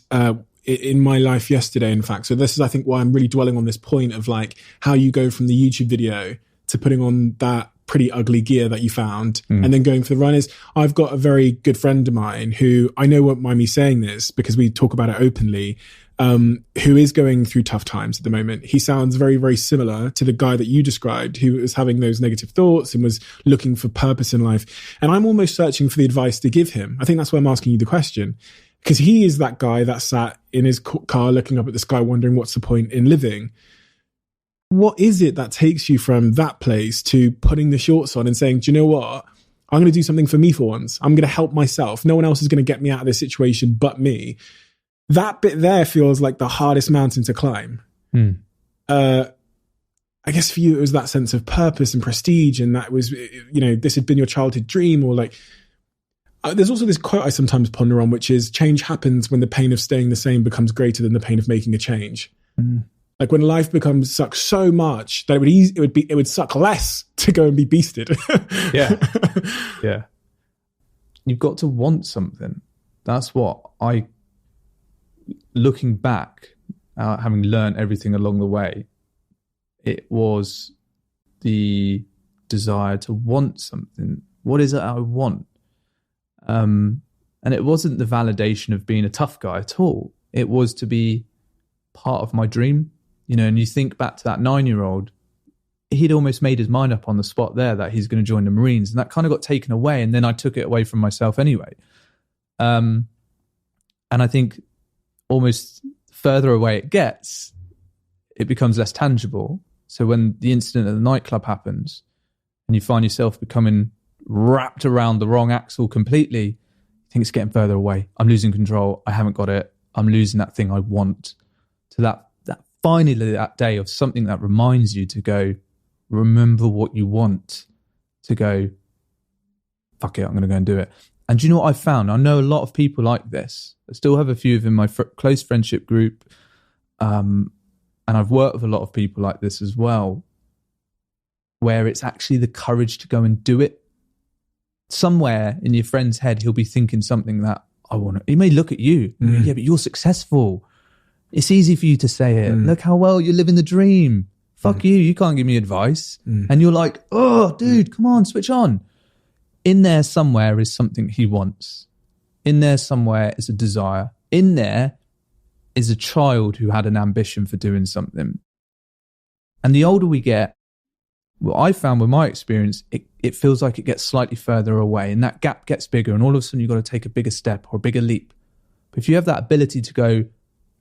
in my life yesterday, in fact. So this is, I think, why I'm really dwelling on this point of like how you go from the YouTube video to putting on that pretty ugly gear that you found and then going for the run. Is I've got a very good friend of mine who I know won't mind me saying this because we talk about it openly, who is going through tough times at the moment. He sounds very, very similar to the guy that you described who was having those negative thoughts and was looking for purpose in life. And I'm almost searching for the advice to give him. I think that's why I'm asking you the question, because he is that guy that sat in his car looking up at the sky wondering what's the point in living. What is it that takes you from that place to putting the shorts on and saying, do you know what? I'm going to do something for me for once. I'm going to help myself. No one else is going to get me out of this situation but me. That bit there feels like the hardest mountain to climb. I guess for you, it was that sense of purpose and prestige. And that was, this had been your childhood dream, or like, there's also this quote I sometimes ponder on, which is change happens when the pain of staying the same becomes greater than the pain of making a change. Like when life becomes suck so much that it would suck less to go and be beasted. Yeah. You've got to want something. That's what looking back, having learned everything along the way, it was the desire to want something. What is it I want? And it wasn't the validation of being a tough guy at all. It was to be part of my dream. And you think back to that 9-year-old, he'd almost made his mind up on the spot there that he's going to join the Marines, and that kind of got taken away. And then I took it away from myself anyway. And I think almost further away it gets, it becomes less tangible. So when the incident at the nightclub happens and you find yourself becoming wrapped around the wrong axle completely, you think it's getting further away. I'm losing control. I haven't got it. I'm losing that thing I want. To that finally that day of something that reminds you to go, remember what you want, to go, fuck it, I'm going to go and do it. And do you know what I found? I know a lot of people like this. I still have a few of in my close friendship group. And I've worked with a lot of people like this as well, where it's actually the courage to go and do it. Somewhere in your friend's head, he'll be thinking something that I want to. He may look at you, yeah, but you're successful. It's easy for you to say it. Look how well you're living the dream. Fuck you can't give me advice. And you're like, oh, dude, come on, switch on. In there somewhere is something he wants. In there somewhere is a desire. In there is a child who had an ambition for doing something. And the older we get, what I found with my experience, it feels like it gets slightly further away and that gap gets bigger, and all of a sudden you've got to take a bigger step or a bigger leap. If you have that ability to go,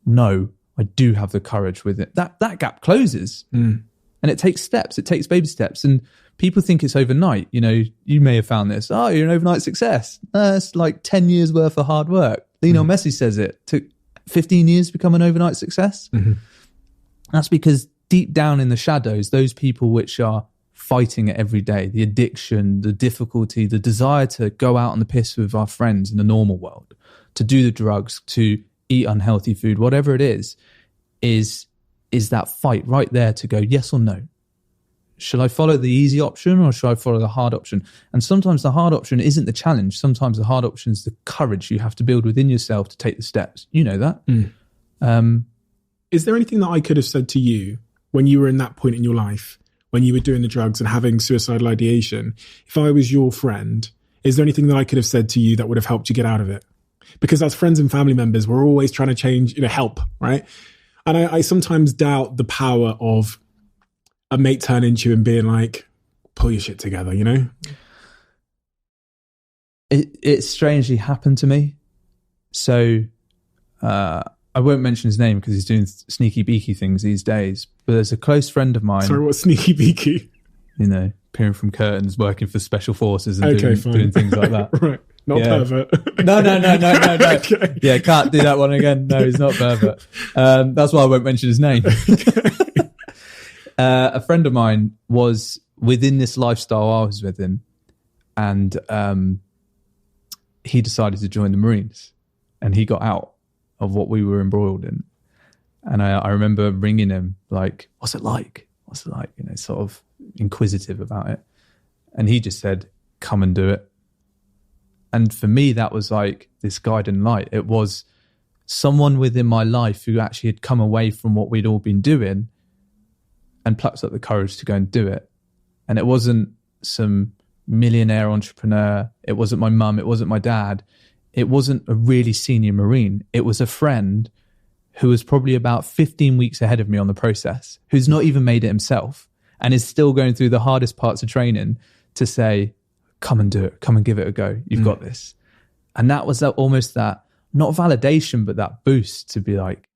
no, I do have the courage with it, that gap closes. And it takes steps. It takes baby steps. And people think it's overnight. You know, you may have found this. Oh, you're an overnight success. It's like 10 years worth of hard work. Lionel Messi says it took 15 years to become an overnight success. That's because deep down in the shadows, those people which are fighting it every day, the addiction, the difficulty, the desire to go out on the piss with our friends in the normal world, to do the drugs, to eat unhealthy food, whatever it is that fight right there to go yes or no. Should I follow the easy option or should I follow the hard option? And sometimes the hard option isn't the challenge. Sometimes the hard option is the courage you have to build within yourself to take the steps. You know that. Is there anything that I could have said to you when you were in that point in your life, when you were doing the drugs and having suicidal ideation? If I was your friend, is there anything that I could have said to you that would have helped you get out of it? Because as friends and family members, we're always trying to change, help, right? And I sometimes doubt the power of a mate turning to you and being like, pull your shit together, It strangely happened to me. So I won't mention his name because he's doing sneaky beaky things these days. But there's a close friend of mine. Sorry, what's sneaky beaky? Peering from curtains, working for special forces and doing things like that. Right. Not pervert. No. Okay. Yeah, can't do that one again. No, he's not pervert. That's why I won't mention his name. A friend of mine was within this lifestyle I was within, and he decided to join the Marines, and he got out of what we were embroiled in. And I remember ringing him like, what's it like? Sort of inquisitive about it. And he just said, come and do it. And for me, that was like this guiding light. It was someone within my life who actually had come away from what we'd all been doing and plucked up the courage to go and do it. And it wasn't some millionaire entrepreneur. It wasn't my mum. It wasn't my dad. It wasn't a really senior Marine. It was a friend who was probably about 15 weeks ahead of me on the process, who's not even made it himself and is still going through the hardest parts of training to say, come and do it. Come and give it a go. You've got this. And that was almost that, not validation, but that boost to be like,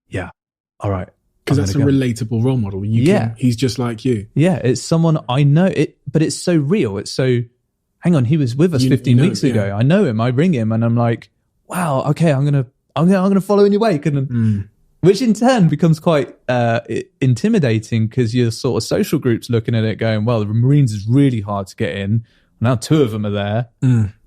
yeah, all right. Because that's a relatable role model. He's just like you. Yeah, it's someone I know, but it's so real. It's so, hang on, he was with us 15 weeks ago. Yeah. I know him. I ring him and I'm like, wow, okay, I'm gonna follow in your wake. And which in turn becomes quite intimidating because your sort of social group's looking at it going, well, the Marines is really hard to get in. Now 2 of them are there.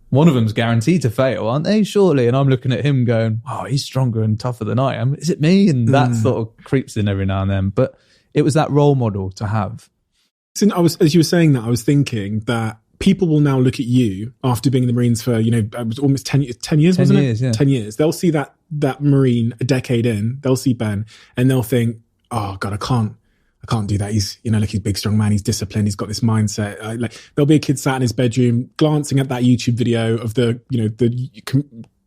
One of them's guaranteed to fail, aren't they? Surely. And I'm looking at him going, oh, he's stronger and tougher than I am. Is it me? And that sort of creeps in every now and then. But it was that role model to have. So as you were saying that, I was thinking that people will now look at you after being in the Marines for, it was almost 10 years, 10 wasn't years, it? Yeah. 10 years. They'll see that Marine a decade in, they'll see Ben and they'll think, oh God, I can't do that. He's, look, he's a big, strong man. He's disciplined. He's got this mindset. There'll be a kid sat in his bedroom, glancing at that YouTube video of the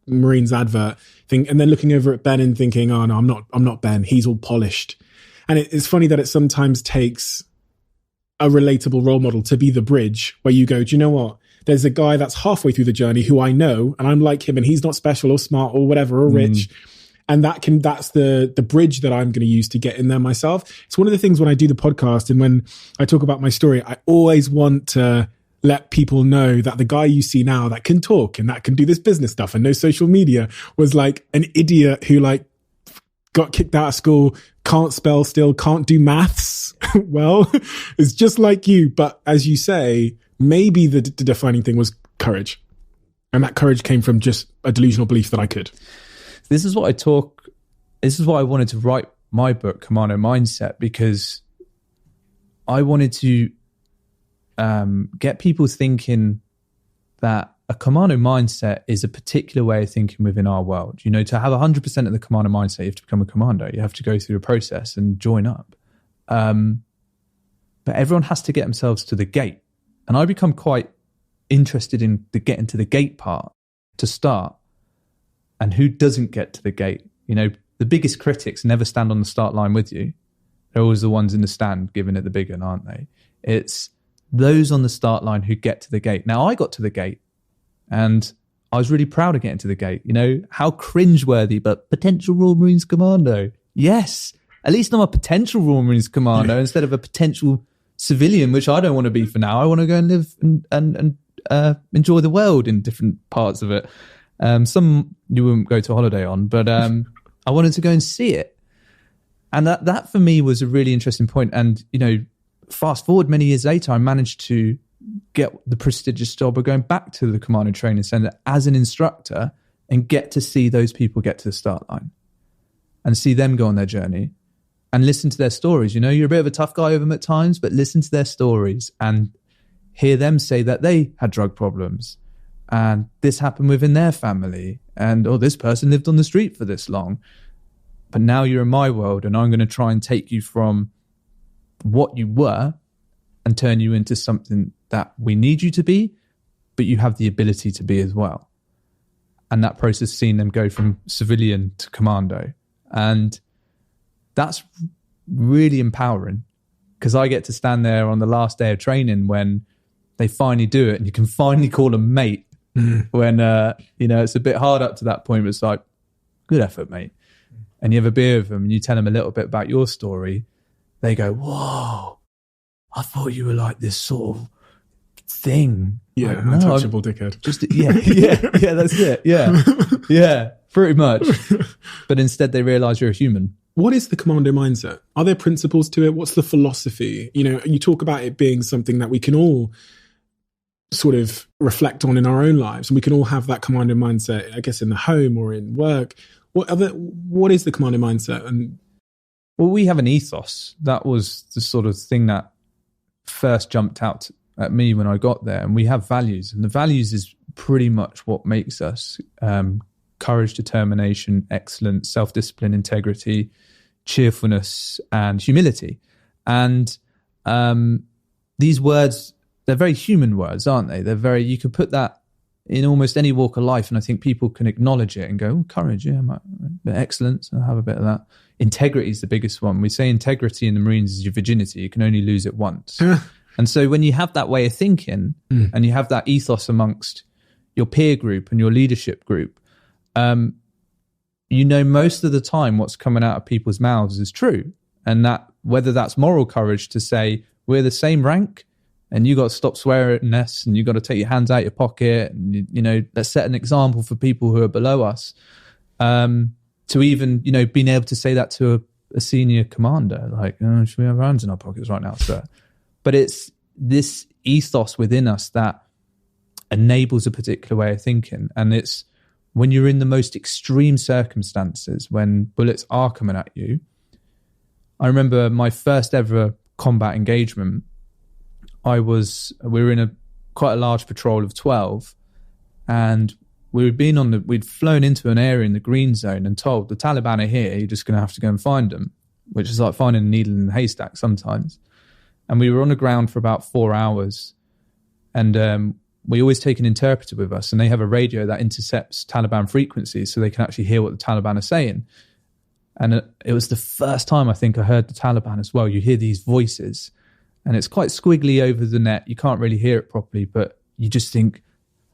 Marines advert thing, and then looking over at Ben and thinking, oh no, I'm not Ben. He's all polished. And it's funny that it sometimes takes a relatable role model to be the bridge where you go, do you know what? There's a guy that's halfway through the journey who I know, and I'm like him, and he's not special or smart or whatever or rich. And that's the bridge that I'm going to use to get in there myself. It's one of the things when I do the podcast and when I talk about my story, I always want to let people know that the guy you see now that can talk and that can do this business stuff and no social media was like an idiot who got kicked out of school, can't spell still, can't do maths. Well, it's just like you. But as you say, maybe the defining thing was courage. And that courage came from just a delusional belief that I could. This is why I wanted to write my book, Commando Mindset, because I wanted to get people thinking that a commando mindset is a particular way of thinking within our world. To have 100% of the commando mindset, you have to become a commando. You have to go through a process and join up. But everyone has to get themselves to the gate. And I become quite interested in the getting to the gate part to start. And who doesn't get to the gate? The biggest critics never stand on the start line with you. They're always the ones in the stand giving it the big one, aren't they? It's those on the start line who get to the gate. Now, I got to the gate and I was really proud of getting to the gate. You know, how cringeworthy, but potential Royal Marines Commando. Yes. At least I'm a potential Royal Marines Commando instead of a potential civilian, which I don't want to be for now. I want to go and live and enjoy the world in different parts of it. Some you wouldn't go to holiday on, but I wanted to go and see it. And that for me was a really interesting point. And, you know, fast forward many years later, I managed to get the prestigious job of going back to the Commando Training Centre as an instructor and get to see those people get to the start line and see them go on their journey and listen to their stories. You know, you're a bit of a tough guy over them at times, but listen to their stories and hear them say that they had drug problems and this happened within their family and, oh, this person lived on the street for this long. But now you're in my world and I'm going to try and take you from what you were and turn you into something that we need you to be, but you have the ability to be as well. And that process, seeing them go from civilian to commando. And that's really empowering because I get to stand there on the last day of training when they finally do it and you can finally call them mate. When, you know, it's a bit hard up to that point, but it's like, good effort, mate. And you have a beer with them and you tell them a little bit about your story. They go, whoa, I thought you were like this sort of thing. Yeah, like, untouchable dickhead. Yeah, that's it. Yeah, pretty much. But instead they realise you're a human. What is the commando mindset? Are there principles to it? What's the philosophy? You know, you talk about it being something that we can all sort of reflect on in our own lives. And we can all have that commando mindset, I guess, in the home or in work. What is the commando mindset? And well, we have an ethos. That was the sort of thing that first jumped out at me when I got there. And we have values. And the values is pretty much what makes us courage, determination, excellence, self-discipline, integrity, cheerfulness, and humility. And these words, they're very human words, aren't they? They're very, you could put that in almost any walk of life, and I think people can acknowledge it and go, oh, courage, yeah, excellence, I'll have a bit of that. Integrity is the biggest one. We say integrity in the Marines is your virginity. You can only lose it once. And so when you have that way of thinking and you have that ethos amongst your peer group and your leadership group, you know most of the time what's coming out of people's mouths is true. And that whether that's moral courage to say, we're the same rank, and you got to stop swearing at us, and you got to take your hands out your pocket, and you know, let's set an example for people who are below us. To even, you know, being able to say that to a senior commander, like, oh, should we have our hands in our pockets right now, sir? But it's this ethos within us that enables a particular way of thinking, and it's when you're in the most extreme circumstances, when bullets are coming at you. I remember my first ever combat engagement. We were in quite a large patrol of 12, and we'd flown into an area in the green zone and told the Taliban are here, you're just going to have to go and find them, which is like finding a needle in a haystack sometimes. And we were on the ground for about 4 hours, and we always take an interpreter with us, and they have a radio that intercepts Taliban frequencies so they can actually hear what the Taliban are saying. And it was the first time I think I heard the Taliban as well. You hear these voices, and it's quite squiggly over the net. You can't really hear it properly, but you just think,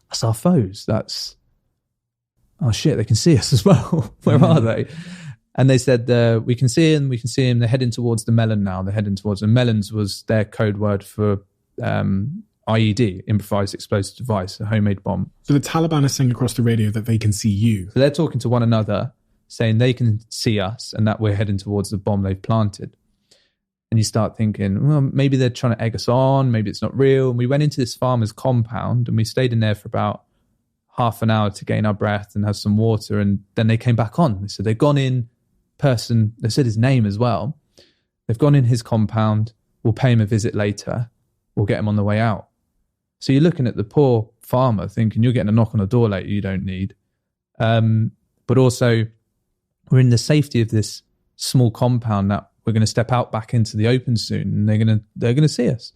that's our foes. That's, oh shit, they can see us as well. Where are they? And they said, we can see him. They're heading towards the melon now. And melons was their code word for IED, improvised explosive device, a homemade bomb. So the Taliban are saying across the radio that they can see you. So they're talking to one another, saying they can see us and that we're heading towards the bomb they've planted. And you start thinking, well, maybe they're trying to egg us on. Maybe it's not real. And we went into this farmer's compound and we stayed in there for about half an hour to gain our breath and have some water. And then they came back on. So they've gone in person. They said his name as well. They've gone in his compound. We'll pay him a visit later. We'll get him on the way out. So you're looking at the poor farmer thinking you're getting a knock on the door later you don't need. But also we're in the safety of this small compound that we're going to step out back into the open soon, and they're going to see us.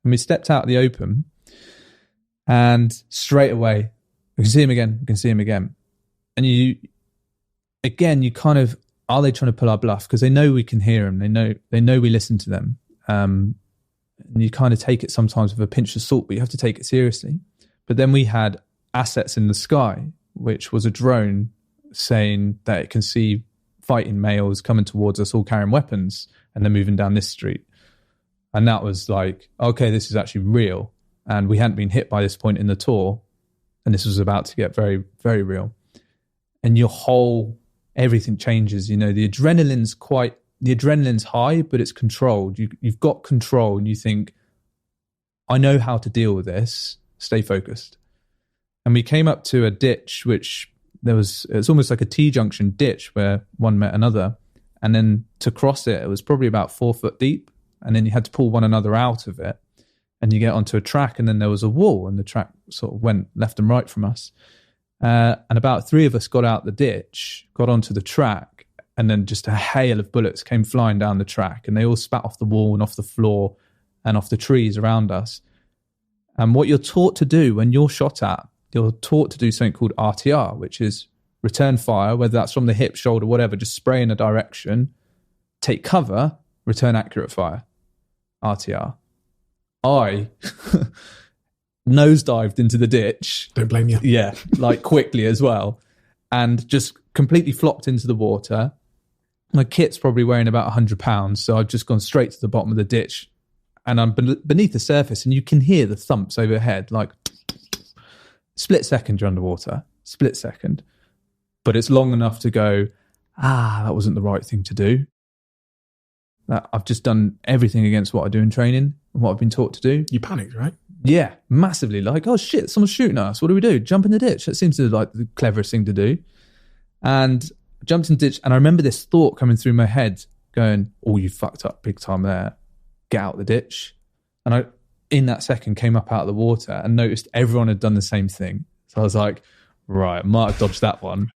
And we stepped out of the open, and straight away we can see him again. And you kind of, are they trying to pull our bluff? Because they know we can hear them. They know we listen to them. And you kind of take it sometimes with a pinch of salt, but you have to take it seriously. But then we had assets in the sky, which was a drone saying that it can see fighting males coming towards us all carrying weapons and they're moving down this street. And that was like, okay, this is actually real. And we hadn't been hit by this point in the tour. And this was about to get very, very real. And everything changes. You know, the adrenaline's high, but it's controlled. You've got control and you think, I know how to deal with this. Stay focused. And we came up to a ditch, which it's almost like a T-junction ditch where one met another. And then to cross it, it was probably about 4 foot deep. And then you had to pull one another out of it. And you get onto a track, and then there was a wall, and the track sort of went left and right from us. And about 3 of us got out the ditch, got onto the track, and then just a hail of bullets came flying down the track, and they all spat off the wall and off the floor and off the trees around us. And what you're taught to do when you're shot at, you're taught to do something called RTR, which is return fire, whether that's from the hip, shoulder, whatever, just spray in a direction, take cover, return accurate fire. RTR. I nosedived into the ditch. Don't blame you. Yeah, like quickly as well. And just completely flopped into the water. My kit's probably weighing about £100, so I've just gone straight to the bottom of the ditch. And I'm beneath the surface, and you can hear the thumps overhead, like split second you're underwater. Split second. But it's long enough to go, that wasn't the right thing to do. I've just done everything against what I do in training and what I've been taught to do. You panicked, right? Yeah, massively. Like, oh shit, someone's shooting us. What do we do? Jump in the ditch. That seems to be like the cleverest thing to do. And I jumped in the ditch, and I remember this thought coming through my head going, oh, you fucked up big time there. Get out the ditch. And I, in that second, came up out of the water and noticed everyone had done the same thing. So I was like, right, I might have dodged that one.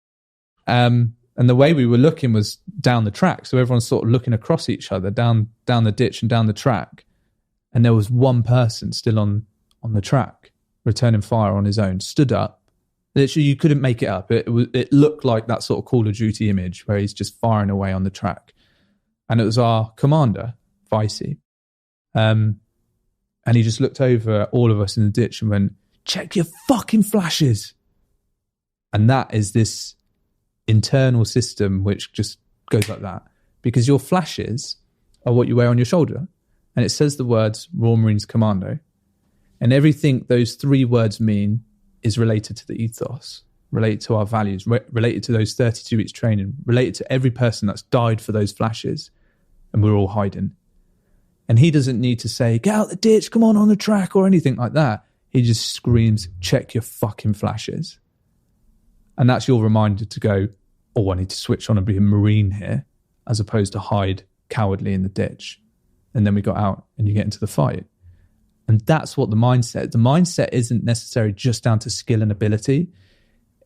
And the way we were looking was down the track. So everyone's sort of looking across each other, down the ditch and down the track. And there was one person still on the track, returning fire on his own, stood up. Literally, you couldn't make it up. It looked like that sort of Call of Duty image where he's just firing away on the track. And it was our commander, Vicey. And he just looked over at all of us in the ditch and went, check your fucking flashes. And that is this internal system which just goes like that, because your flashes are what you wear on your shoulder, and it says the words Royal Marines Commando, and everything those 3 words mean is related to the ethos, related to our values, related to those 32 weeks training, related to every person that's died for those flashes, and we're all hiding. And he doesn't need to say, get out the ditch, come on the track, or anything like that. He just screams, check your fucking flashes. And that's your reminder to go, oh, I need to switch on and be a Marine here, as opposed to hide cowardly in the ditch. And then we got out and you get into the fight. And that's what the mindset isn't necessarily just down to skill and ability.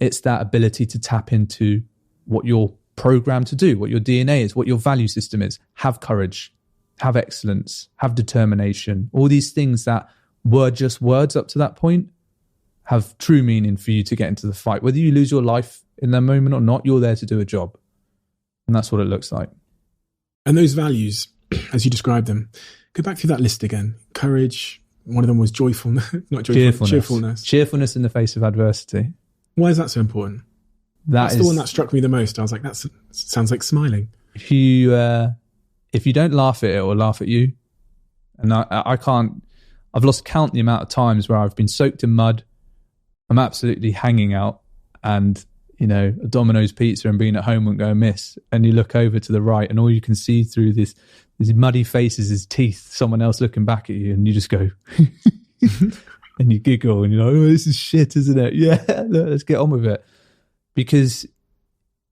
It's that ability to tap into what you're programmed to do, what your DNA is, what your value system is. Have courage, have excellence, have determination. All these things that were just words up to that point have true meaning for you to get into the fight. Whether you lose your life in that moment or not, you're there to do a job. And that's what it looks like. And those values, as you described them, go back through that list again. Courage, one of them was joyfulness, not joyfulness, cheerfulness. Cheerfulness in the face of adversity. Why is that so important? That's the one that struck me the most. I was like, that sounds like smiling. If you don't laugh at it, or laugh at you. And I've lost count the amount of times where I've been soaked in mud, I'm absolutely hanging out, and a Domino's pizza and being at home won't go amiss. And you look over to the right, and all you can see through these muddy faces is teeth, someone else looking back at you, and you just go, and you giggle, and you're like, oh, this is shit, isn't it? Yeah, let's get on with it. Because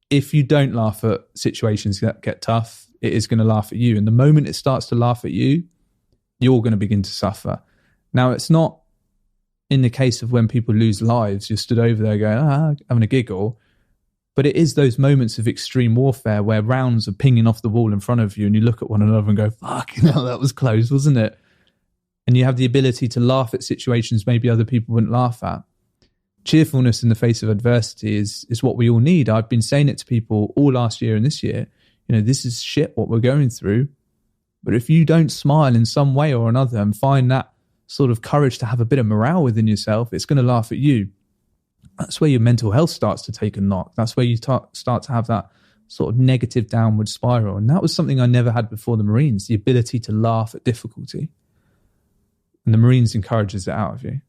if you don't laugh at situations that get tough, it is going to laugh at you. And the moment it starts to laugh at you, you're going to begin to suffer. Now, it's not in the case of when people lose lives, you're stood over there going, having a giggle. But it is those moments of extreme warfare where rounds are pinging off the wall in front of you, and you look at one another and go, fucking hell, that was close, wasn't it? And you have the ability to laugh at situations maybe other people wouldn't laugh at. Cheerfulness in the face of adversity is what we all need. I've been saying it to people all last year and this year. This is shit what we're going through. But if you don't smile in some way or another and find that sort of courage to have a bit of morale within yourself, it's going to laugh at you. that's where your mental health starts to take a knock. That's where you start to have that sort of negative downward spiral. And that was something I never had before the Marines, the ability to laugh at difficulty. And the Marines encourages it out of you.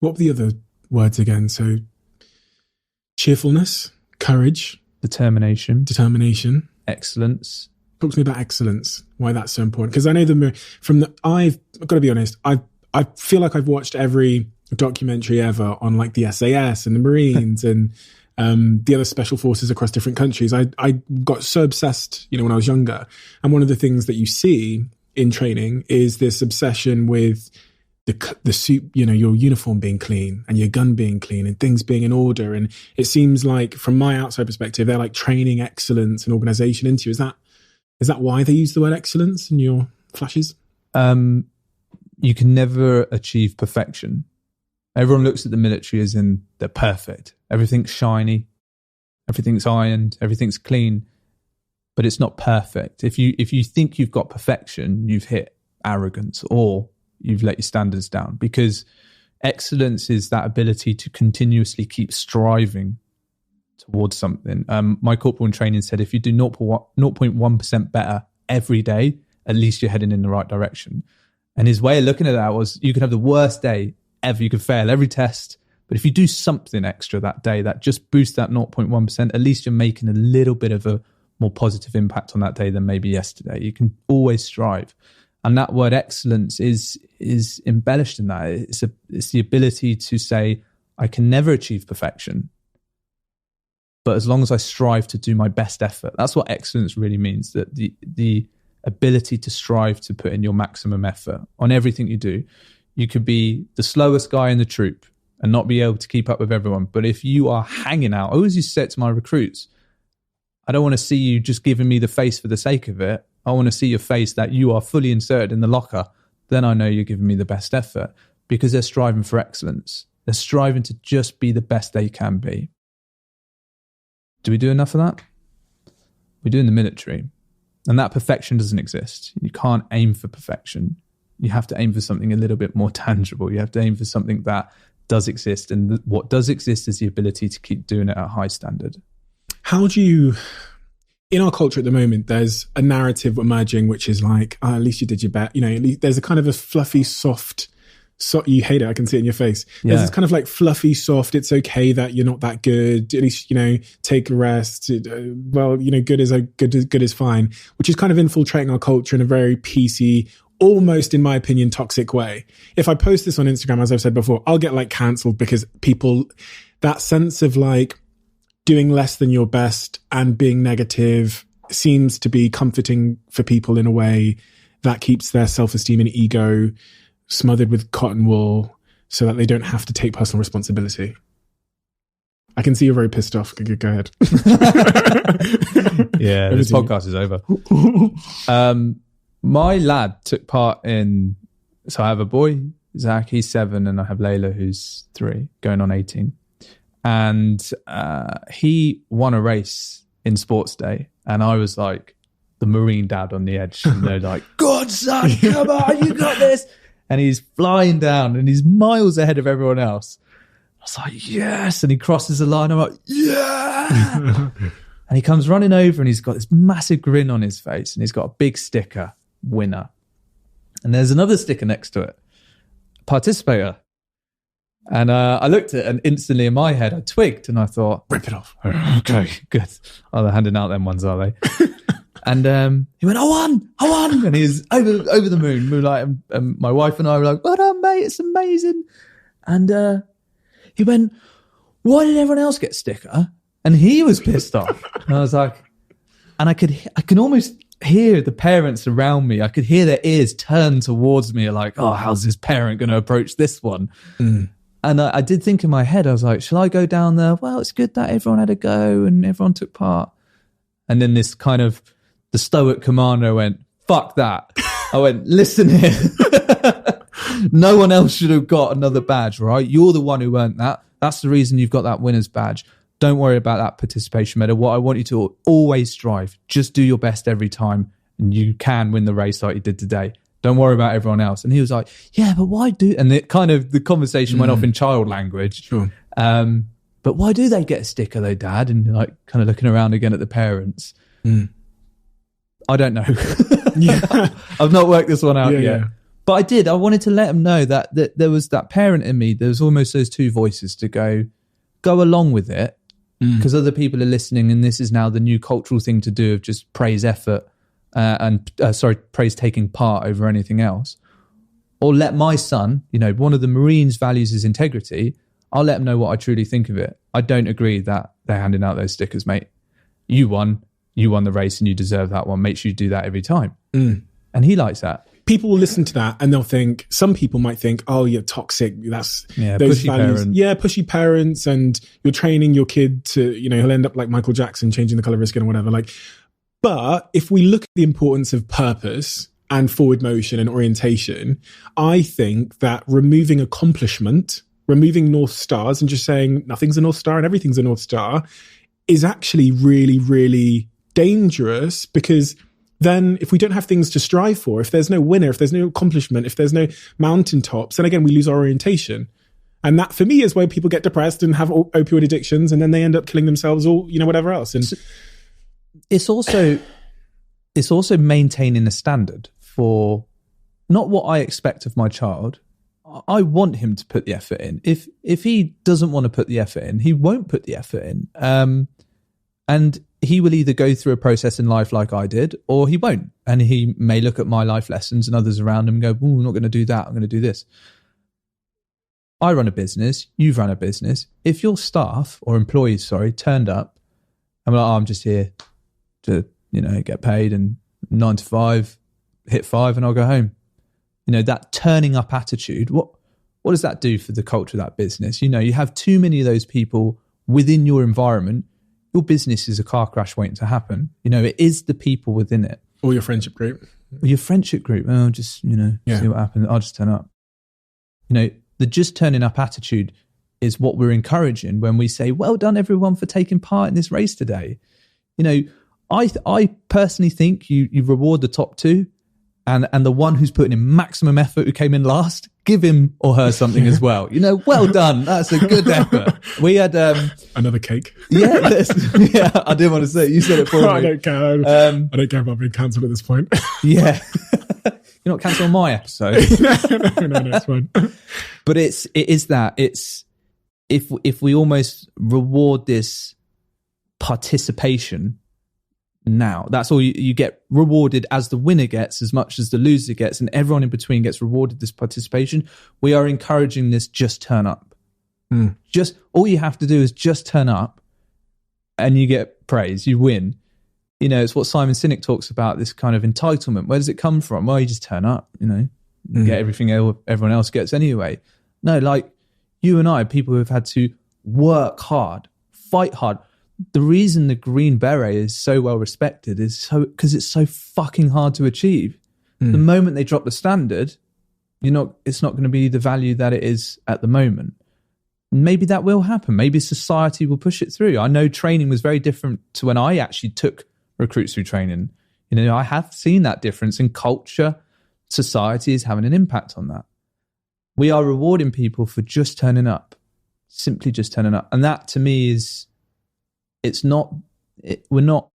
What were the other words again? So cheerfulness, courage, determination, excellence. Talk to me about excellence, why that's so important. Because I know I've got to be honest, I feel like I've watched every documentary ever on like the SAS and the Marines and the other special forces across different countries. I got so obsessed, when I was younger. And one of the things that you see in training is this obsession with the suit, your uniform being clean and your gun being clean and things being in order. And it seems like, from my outside perspective, they're like training excellence and organization into you. Is that why they use the word excellence in your flashes? You can never achieve perfection. Everyone looks at the military as in they're perfect. Everything's shiny, everything's ironed, everything's clean, but it's not perfect. If you think you've got perfection, you've hit arrogance or you've let your standards down, because excellence is that ability to continuously keep striving towards something. My corporal in training said, if you do 0.1% better every day, at least you're heading in the right direction. And his way of looking at that was, you could have the worst day ever, you could fail every test, but if you do something extra that day that just boosts that 0.1%, at least you're making a little bit of a more positive impact on that day than maybe yesterday. You can always strive. And that word excellence is embellished in that. It's the ability to say, I can never achieve perfection, but as long as I strive to do my best effort, that's what excellence really means. That the ability to strive to put in your maximum effort on everything you do. You could be the slowest guy in the troop and not be able to keep up with everyone. But if you are hanging out, I always used to say it to my recruits, I don't want to see you just giving me the face for the sake of it. I want to see your face that you are fully inserted in the locker. Then I know you're giving me the best effort, because they're striving for excellence. They're striving to just be the best they can be. Do we do enough of that? We do in the military. And that perfection doesn't exist. You can't aim for perfection. You have to aim for something a little bit more tangible. You have to aim for something that does exist. And what does exist is the ability to keep doing it at a high standard. How do you... In our culture at the moment, there's a narrative emerging, which is like, at least you did your best. There's a kind of a fluffy, soft, you hate it. I can see it in your face. Yeah. There's this kind of like fluffy, soft, it's okay that you're not that good. At least, take a rest. Good is fine, which is kind of infiltrating our culture in a very PC, almost, in my opinion, toxic way. If I post this on Instagram, as I've said before, I'll get like cancelled, because that sense of like, doing less than your best and being negative seems to be comforting for people in a way that keeps their self-esteem and ego smothered with cotton wool so that they don't have to take personal responsibility. I can see you're very pissed off. Go ahead. Yeah, this podcast is over. My lad took part in... So I have a boy, Zach, he's 7, and I have Layla, who's 3, going on 18. And he won a race in sports day, and I was like the Marine dad on the edge, and they're like, "God, son, come on, you got this!" And he's flying down, and he's miles ahead of everyone else. I was like, "Yes!" And he crosses the line. I'm like, "Yeah!" And he comes running over, and he's got this massive grin on his face, and he's got a big sticker, winner. And there's another sticker next to it, participator. And I looked at it, and instantly in my head, I twigged, and I thought, rip it off. Okay, good. Oh, they're handing out them ones, are they? And he went, I won. And he was over the moon, moonlight. And my wife and I were like, well done, mate, it's amazing. And he went, why did everyone else get a sticker? And he was pissed off. And I was like, and I can almost hear the parents around me. I could hear their ears turn towards me, like, oh, how's this parent going to approach this one? Mm. And I did think in my head, I was like, shall I go down there? Well, it's good that everyone had a go and everyone took part. And then this kind of, the stoic Commando went, fuck that. I went, listen here. No one else should have got another badge, right? You're the one who earned that. That's the reason you've got that winner's badge. Don't worry about that participation medal. What I want you to always strive. Just do your best every time, and you can win the race like you did today. Don't worry about everyone else. And he was like, yeah, but why do... And it kind of, the conversation went off in child language. Sure. But why do they get a sticker though, Dad? And like kind of looking around again at the parents. I don't know. I've not worked this one out yet. But I wanted to let them know that there was that parent in me. There was almost those two voices to go along with it, because other people are listening, and this is now the new cultural thing to do of just praise effort praise taking part over anything else. Or let my son, one of the Marines' values is integrity. I'll let him know what I truly think of it. I don't agree that they're handing out those stickers, mate. You won the race and you deserve that one. Make sure you do that every time. And he likes that. People will listen to that and they'll think, some people might think, oh, you're toxic. That's those pushy values. parent. Yeah, pushy parents, and you're training your kid to, he'll end up like Michael Jackson, changing the color of his skin or whatever. But if we look at the importance of purpose and forward motion and orientation, I think that removing accomplishment, removing North Stars and just saying nothing's a North Star and everything's a North Star is actually really, really dangerous, because then if we don't have things to strive for, if there's no winner, if there's no accomplishment, if there's no mountaintops, then again, we lose our orientation. And that for me is where people get depressed and have opioid addictions, and then they end up killing themselves or, whatever else. And it's also maintaining a standard for not what I expect of my child. I want him to put the effort in. If he doesn't want to put the effort in, he won't put the effort in. And he will either go through a process in life like I did, or he won't. And he may look at my life lessons and others around him and go, "Ooh, I'm not going to do that. I'm going to do this." I run a business. You've run a business. If your staff or employees, turned up and were like, I'm just here to, get paid and 9 to 5, hit 5 and I'll go home. That turning up attitude, what does that do for the culture of that business? You have too many of those people within your environment. Your business is a car crash waiting to happen. It is the people within it. Or your friendship group. Oh, just, see what happens. I'll just turn up. The just turning up attitude is what we're encouraging when we say, well done everyone for taking part in this race today. I personally think you reward the top two, and the one who's putting in maximum effort, who came in last, give him or her something as well. Well done. That's a good effort. We had another cake. Yeah, I didn't want to say it. You said it for me. I don't care. I don't care about being cancelled at this point. Yeah. You're not cancelling my episode. No, it's fine. But it is that. It's if we almost reward this participation now, that's all you get rewarded, as the winner gets as much as the loser gets, and everyone in between gets rewarded this participation. We are encouraging this just turn up. Just all you have to do is just turn up and you get praise, you win. It's what Simon Sinek talks about, this kind of entitlement. Where does it come from? Well, you just turn up, get everything everyone else gets anyway. No, like you and I, people who have had to work hard, fight hard. The reason the Green Beret is so well respected is because it's so fucking hard to achieve. The moment they drop the standard, it's not going to be the value that it is at the moment. Maybe that will happen. Maybe society will push it through. I know training was very different to when I actually took recruits through training. I have seen that difference in culture. Society is having an impact on that. We are rewarding people for just turning up, simply just turning up. And that to me is, we're not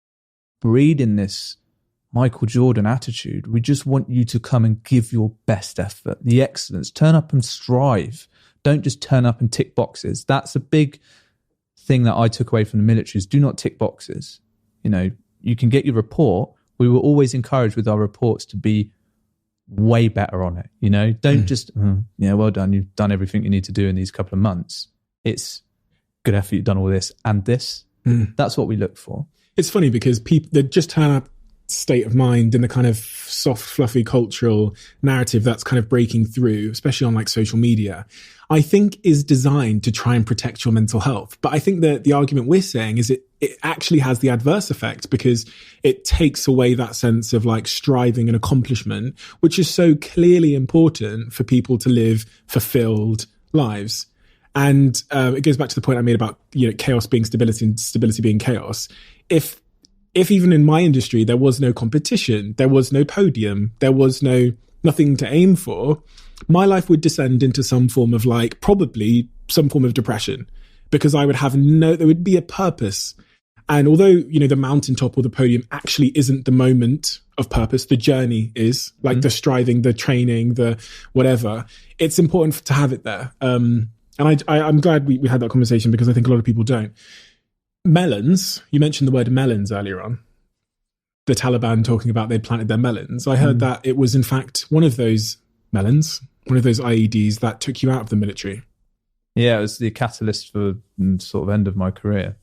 breeding this Michael Jordan attitude. We just want you to come and give your best effort, the excellence, turn up and strive. Don't just turn up and tick boxes. That's a big thing that I took away from the military, is do not tick boxes. You can get your report. We were always encouraged with our reports to be way better on it. Don't just, well done. You've done everything you need to do in these couple of months. It's good effort. You've done all this and this. That's what we look for. It's funny because people, they just turn up state of mind in the kind of soft, fluffy cultural narrative that's kind of breaking through, especially on like social media, I think is designed to try and protect your mental health. But I think that the argument we're saying is it actually has the adverse effect, because it takes away that sense of like striving and accomplishment, which is so clearly important for people to live fulfilled lives. And it goes back to the point I made about chaos being stability and stability being chaos. If even in my industry there was no competition, there was no podium, there was nothing to aim for, my life would descend into some form of probably some form of depression. because I would have there would be a purpose. And although, you know, the mountaintop or the podium actually isn't the moment of purpose, the journey is, like the striving, the training, the whatever, it's important to have it there. And I'm glad we had that conversation, because I think a lot of people don't. Melons, you mentioned the word melons earlier on. The Taliban talking about they'd planted their melons. I heard that it was in fact one of those melons, one of those IEDs that took you out of the military. Yeah, it was the catalyst for sort of end of my career.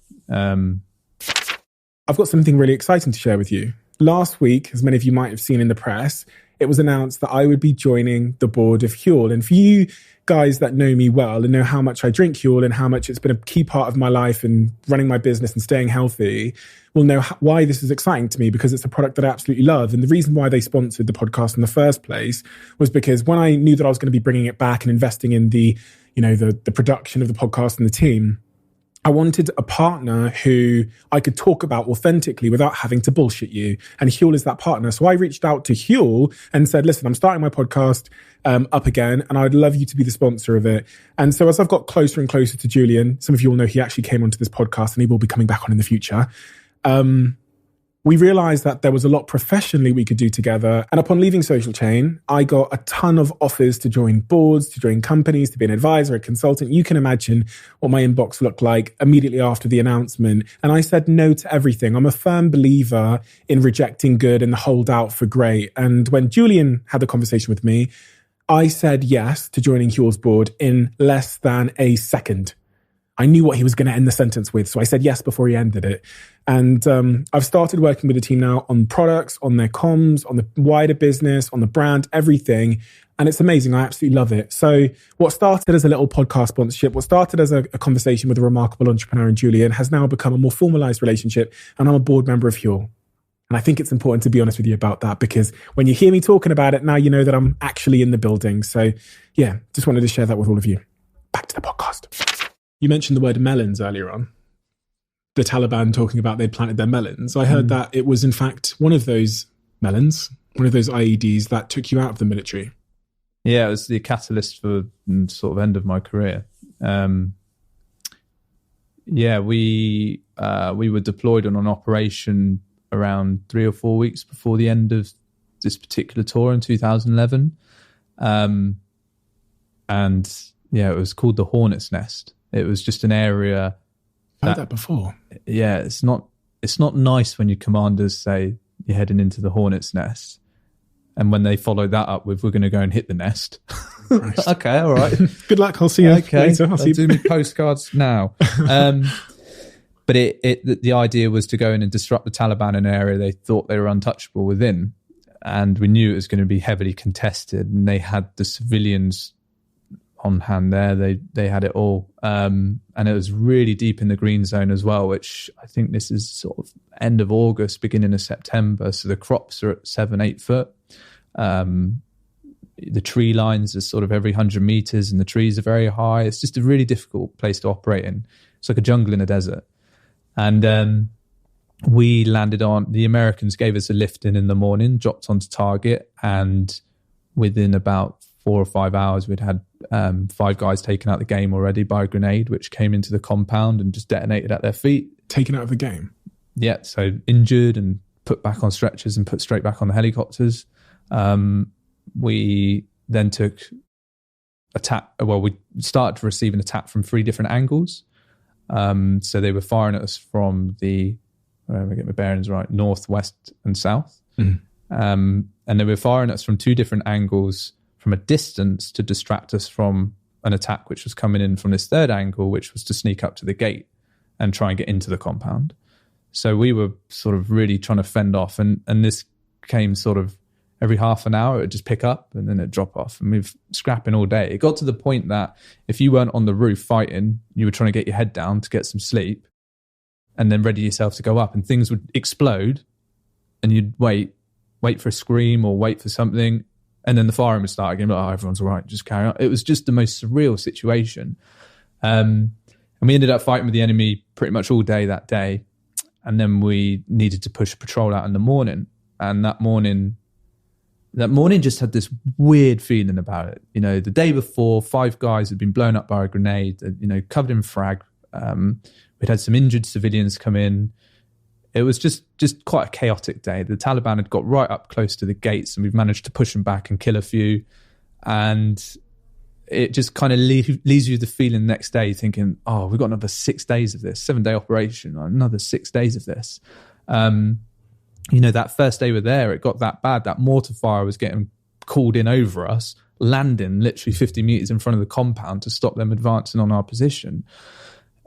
I've got something really exciting to share with you. Last week, as many of you might have seen in the press, it was announced that I would be joining the board of Huel. And for you guys that know me well and know how much I drink Huel and how much it's been a key part of my life and running my business and staying healthy, will know why this is exciting to me, because it's a product that I absolutely love. And the reason why they sponsored the podcast in the first place was because when I knew that I was going to be bringing it back and investing in the production of the podcast and the team, I wanted a partner who I could talk about authentically without having to bullshit you. And Huel is that partner. So I reached out to Huel and said, listen, I'm starting my podcast up again, and I'd love you to be the sponsor of it. And so as I've got closer and closer to Julian, some of you will know he actually came onto this podcast and he will be coming back on in the future. We realized that there was a lot professionally we could do together. And upon leaving Social Chain, I got a ton of offers to join boards, to join companies, to be an advisor, a consultant. You can imagine what my inbox looked like immediately after the announcement. And I said no to everything. I'm a firm believer in rejecting good and the hold out for great. And when Julian had the conversation with me, I said yes to joining Huel's board in less than a second. I knew what he was going to end the sentence with, so I said yes before he ended it. And I've started working with the team now on products, on their comms, on the wider business, on the brand, everything. And it's amazing. I absolutely love it. So what started as a little podcast sponsorship, what started as a conversation with a remarkable entrepreneur in Julian, has now become a more formalized relationship. And I'm a board member of Huel. And I think it's important to be honest with you about that, because when you hear me talking about it, now you know that I'm actually in the building. So yeah, just wanted to share that with all of you. Back to the podcast. You mentioned the word melons earlier on. The Taliban talking about they'd planted their melons. I heard that it was in fact one of those melons, one of those IEDs that took you out of the military. Yeah, it was the catalyst for sort of end of my career. We were deployed on an operation around 3 or 4 weeks before the end of this particular tour in 2011. And yeah, it was called the Hornet's Nest. It was just an area. I've heard that before. Yeah, it's not nice when your commanders say you're heading into the Hornet's Nest, and when they follow that up with "we're going to go and hit the nest." Okay, all right. Good luck. I'll see you later. I'll do me postcards now. But the idea was to go in and disrupt the Taliban in an area they thought they were untouchable within, and we knew it was going to be heavily contested, and they had the civilians on hand there. They had it all. And it was really deep in the green zone as well, which I think this is sort of end of August, beginning of September. So the crops are at 7-8 foot. The tree lines are sort of every 100 meters and the trees are very high. It's just a really difficult place to operate in. It's like a jungle in a desert. And we landed the Americans gave us a lift in the morning, dropped onto target, and within about 4 or 5 hours, we'd had 5 guys taken out of the game already by a grenade, which came into the compound and just detonated at their feet. Taken out of the game? Yeah, so injured and put back on stretchers and put straight back on the helicopters. We then took attack. Well, we started to receive an attack from 3 different angles. So they were firing at us from the, let me get my bearings right, north, west, and south. And they were firing at us from 2 different angles from a distance to distract us from an attack which was coming in from this 3rd angle, which was to sneak up to the gate and try and get into the compound. So we were sort of really trying to fend off, and this came sort of every half an hour. It would just pick up and then it'd drop off, and we were scrapping all day. It got to the point that if you weren't on the roof fighting, you were trying to get your head down to get some sleep and then ready yourself to go up, and things would explode and you'd wait for a scream or wait for something. And then the firing would start again. Like, everyone's all right, just carry on. It was just the most surreal situation. And we ended up fighting with the enemy pretty much all day that day. And then we needed to push a patrol out in the morning. And that morning just had this weird feeling about it. You know, the day before, 5 guys had been blown up by a grenade, covered in frag. We'd had some injured civilians come in. It was just quite a chaotic day. The Taliban had got right up close to the gates, and we've managed to push them back and kill a few. And it just kind of leaves you the feeling the next day thinking, oh, we've got another 6 days of this, 7-day operation, another 6 days of this. That first day we're there, it got that bad. That mortar fire was getting called in over us, landing literally 50 meters in front of the compound to stop them advancing on our position.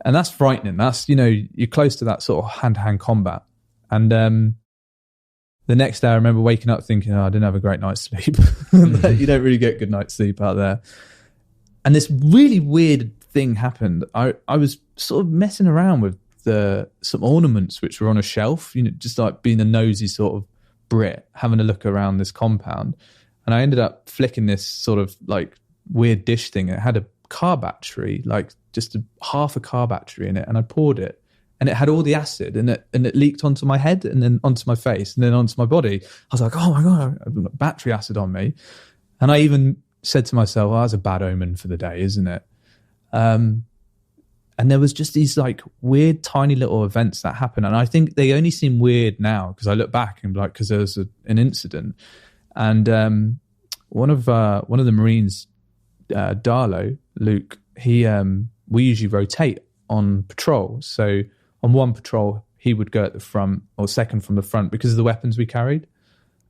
And that's frightening. That's, you're close to that sort of hand-to-hand combat. And the next day I remember waking up thinking, I didn't have a great night's sleep. You don't really get good night's sleep out there. And this really weird thing happened. I was sort of messing around with some ornaments which were on a shelf, just like being a nosy sort of Brit, having a look around this compound. And I ended up flicking this sort of like weird dish thing. It had a car battery, like just half a car battery in it. And I poured it, and it had all the acid, and it leaked onto my head and then onto my face and then onto my body. I was like, oh my God, I've got battery acid on me. And I even said to myself, that's a bad omen for the day, isn't it? And there was just these like weird, tiny little events that happen. And I think they only seem weird now because I look back and because there was an incident. And one of the Marines, Darlow, Luke, we usually rotate on patrol. So on one patrol, he would go at the front or second from the front because of the weapons we carried.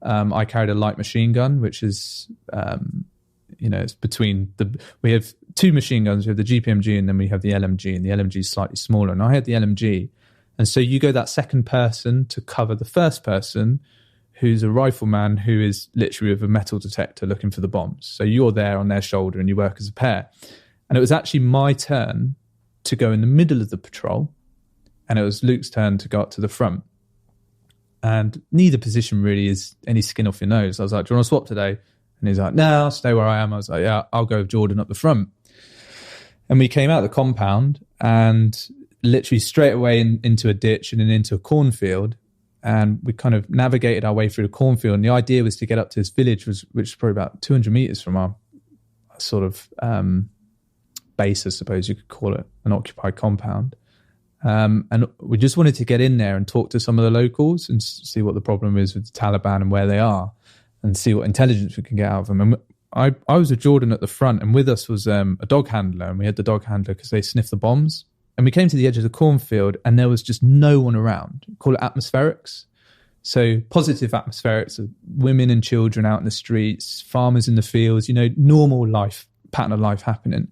I carried a light machine gun, which is, it's between we have two machine guns. We have the GPMG and then we have the LMG, and the LMG is slightly smaller. And I had the LMG. And so you go that second person to cover the first person, who's a rifleman who is literally with a metal detector looking for the bombs. So you're there on their shoulder and you work as a pair. And it was actually my turn to go in the middle of the patrol, and it was Luke's turn to go up to the front. And neither position really is any skin off your nose. I was like, do you want to swap today? And he's like, no, I'll stay where I am. I was like, yeah, I'll go with Jordan up the front. And we came out of the compound and literally straight away into a ditch and then into a cornfield. And we kind of navigated our way through the cornfield. And the idea was to get up to this village, which was probably about 200 meters from our sort of base, I suppose you could call it, an occupied compound. And we just wanted to get in there and talk to some of the locals and see what the problem is with the Taliban and where they are, and see what intelligence we can get out of them. And I was with Jordan at the front, and with us was a dog handler, and we had the dog handler because they sniffed the bombs. And we came to the edge of the cornfield and there was just no one around. We call it atmospherics. So positive atmospherics are women and children out in the streets, farmers in the fields, normal life, pattern of life happening.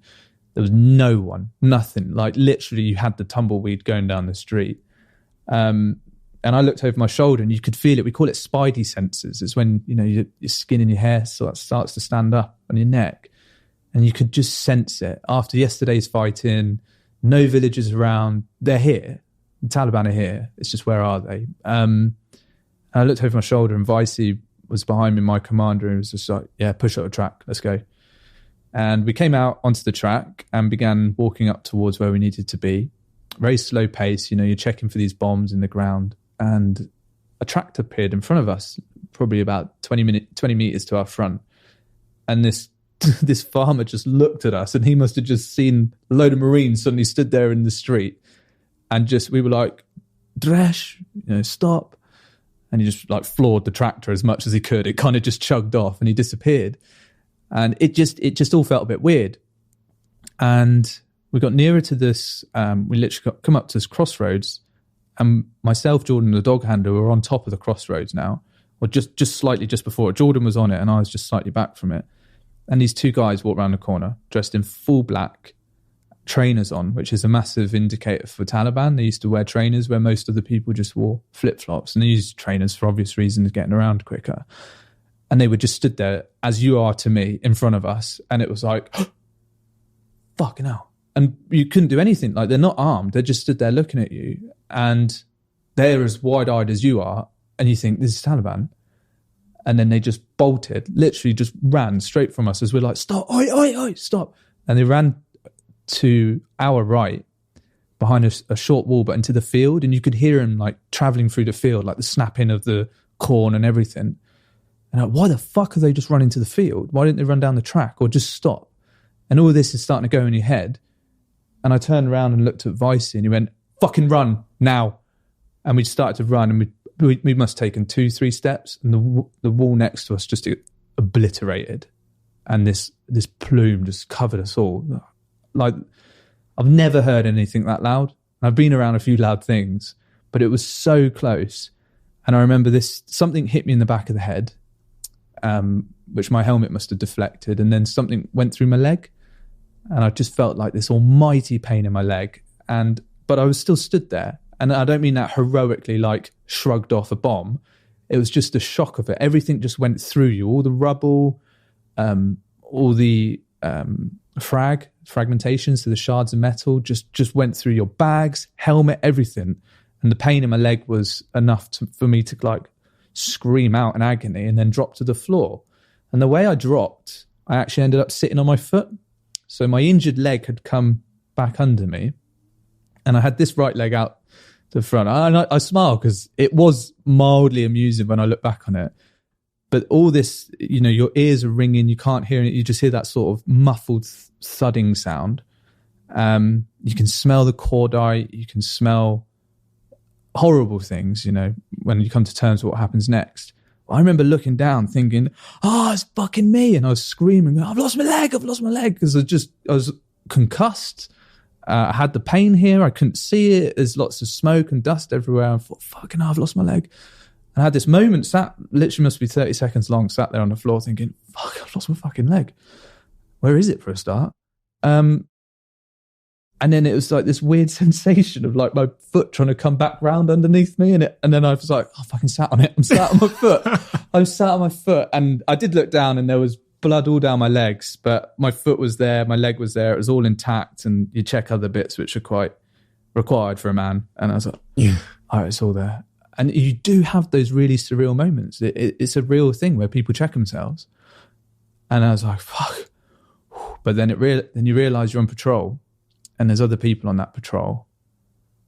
There was no one, nothing. Like literally you had the tumbleweed going down the street. And I looked over my shoulder and you could feel it. We call it spidey senses. It's when, your skin and your hair sort of starts to stand up on your neck. And you could just sense it. After yesterday's fighting, no villagers around. They're here. The Taliban are here. It's just, where are they? And I looked over my shoulder and Vicey was behind me, my commander, and was just like, yeah, push up the track. Let's go. And we came out onto the track and began walking up towards where we needed to be. Very slow pace. You're checking for these bombs in the ground. And a tractor appeared in front of us, probably about 20 meters to our front. And this farmer just looked at us, and he must have just seen a load of Marines suddenly stood there in the street, and we were like, Dresh, stop. And he just like floored the tractor as much as he could. It kind of just chugged off and he disappeared. And it just all felt a bit weird. And we got nearer to this, we literally come up to this crossroads, and myself, Jordan, and the dog handler were on top of the crossroads now, or just slightly just before it. Jordan was on it and I was just slightly back from it. And these two guys walked around the corner dressed in full black, trainers on, which is a massive indicator for Taliban. They used to wear trainers where most of the people just wore flip-flops, and they used trainers for obvious reasons, getting around quicker. And they were just stood there, as you are to me, in front of us. And it was like, fucking hell. And you couldn't do anything. Like, they're not armed. They're just stood there looking at you. And they're as wide-eyed as you are. And you think, this is Taliban. And then they just bolted, literally just ran straight from us as we're like, stop, oi, oi, oi, stop. And they ran to our right, behind a short wall, but into the field. And you could hear them like traveling through the field, like the snapping of the corn and everything. And like, why the fuck are they just running to the field? Why didn't they run down the track or just stop? And all of this is starting to go in your head. And I turned around and looked at Vicey, and he went, "Fucking run now." And we started to run, and we must have taken 2-3 steps, and the wall next to us just obliterated. And this plume just covered us all. Like, I've never heard anything that loud. I've been around a few loud things, but it was so close. And I remember something hit me in the back of the head, which my helmet must have deflected, and then something went through my leg, and I just felt like this almighty pain in my leg. But I was still stood there, and I don't mean that heroically, like shrugged off a bomb. It was just a shock of it. Everything just went through you, all the rubble, all the fragmentations, so the shards of metal just went through your bags, helmet, everything. And the pain in my leg was enough for me to like scream out in agony and then drop to the floor. And the way I dropped, I actually ended up sitting on my foot. So my injured leg had come back under me, and I had this right leg out the front. I smile because it was mildly amusing when I look back on it. But all this, your ears are ringing, you can't hear it, you just hear that sort of muffled thudding sound. You can smell the cordite, you can smell horrible things, when you come to terms with what happens next. I remember looking down thinking, it's fucking me. And I was screaming, I've lost my leg, because I was concussed. I had the pain here, I couldn't see it, there's lots of smoke and dust everywhere. I thought, fucking hell, I've lost my leg. And I had this moment, literally must be 30 seconds long, sat there on the floor thinking, fuck, I've lost my fucking leg. Where is it for a start? And then it was like this weird sensation of like my foot trying to come back round underneath me. And then I was like, I fucking sat on it. I'm sat on my foot. I sat on my foot, and I did look down, and there was blood all down my legs, but my foot was there, my leg was there. It was all intact, and you check other bits which are quite required for a man. And I was like, yeah, all right, it's all there. And you do have those really surreal moments. It's a real thing where people check themselves. And I was like, fuck. But then you realise you're on patrol, and there's other people on that patrol,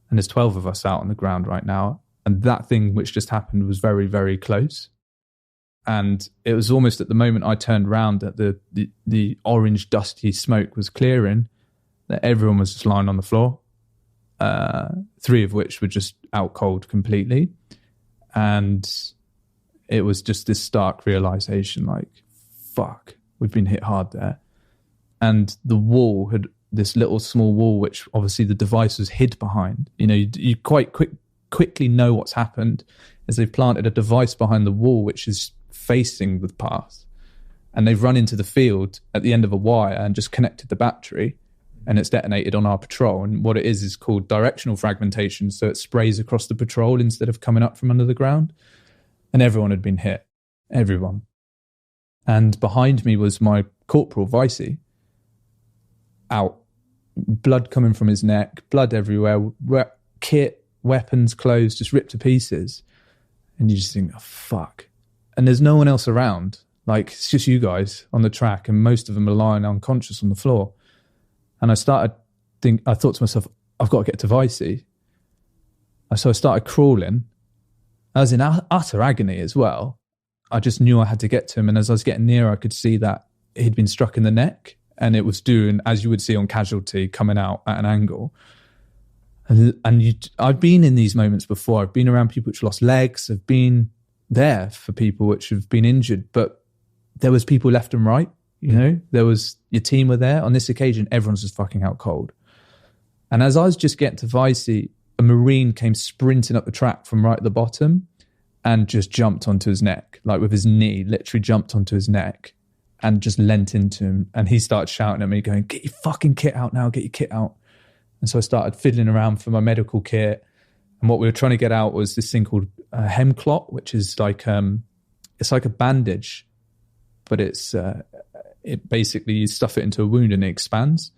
and there's 12 of us out on the ground right now. And that thing which just happened was very, very close. And it was almost at the moment I turned around that the orange dusty smoke was clearing, that everyone was just lying on the floor. 3 of which were just out cold completely. And it was just this stark realization, like, fuck, we've been hit hard there. And the wall had this little small wall, which obviously the device was hid behind. You quite quickly know what's happened, is they've planted a device behind the wall, which is facing the path. And they've run into the field at the end of a wire and just connected the battery, and it's detonated on our patrol. And what it is called directional fragmentation. So it sprays across the patrol instead of coming up from under the ground. And everyone had been hit. Everyone. And behind me was my corporal, Vicey, out. Blood coming from his neck, blood everywhere, kit, weapons, clothes, just ripped to pieces. And you just think, oh, fuck. And there's no one else around. Like, it's just you guys on the track, and most of them are lying unconscious on the floor. And I thought to myself, I've got to get to Vicey. So I started crawling. I was in utter agony as well. I just knew I had to get to him. And as I was getting near, I could see that he'd been struck in the neck, and it was doing, as you would see on Casualty, coming out at an angle. I've been in these moments before. I've been around people which lost legs. I've been there for people which have been injured, but there was people left and right. There was, your team were there. On this occasion, everyone's just fucking out cold. And as I was just getting to Vicey, a Marine came sprinting up the track from right at the bottom and just jumped onto his neck, like with his knee, literally jumped onto his neck and just leant into him. And he started shouting at me, going, "Get your fucking kit out now, get your kit out." And so I started fiddling around for my medical kit. And what we were trying to get out was this thing called hemclot, which is like, it's like a bandage, but it basically, you stuff it into a wound and it expands.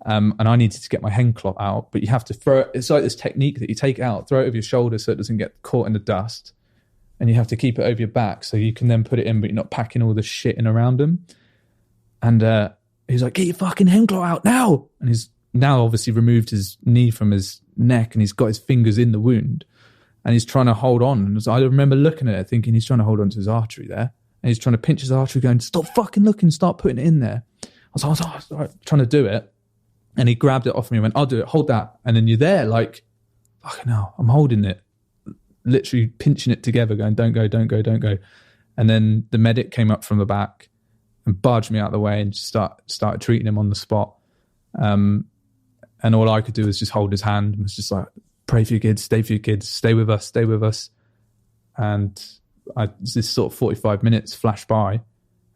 And I needed to get my hemclot out, but you have to throw it. It's like this technique that you take it out, throw it over your shoulder so it doesn't get caught in the dust. And you have to keep it over your back so you can then put it in, but you're not packing all the shit in around him. And he's like, "Get your fucking hemclot out now." And he's now obviously removed his knee from his neck, and he's got his fingers in the wound, and he's trying to hold on. And I remember looking at it thinking, he's trying to hold on to his artery there, and he's trying to pinch his artery, going, "Stop fucking looking, start putting it in there." I was like, trying to do it. And he grabbed it off me and went, I'll do it, hold that. And then you're there like, fucking hell, I'm holding it, literally pinching it together, going, don't go, don't go, don't go. And then the medic came up from the back and barged me out of the way and just started treating him on the spot. And all I could do was just hold his hand and was just like, pray for your kids, stay for your kids, stay with us, stay with us. And this sort of 45 minutes flashed by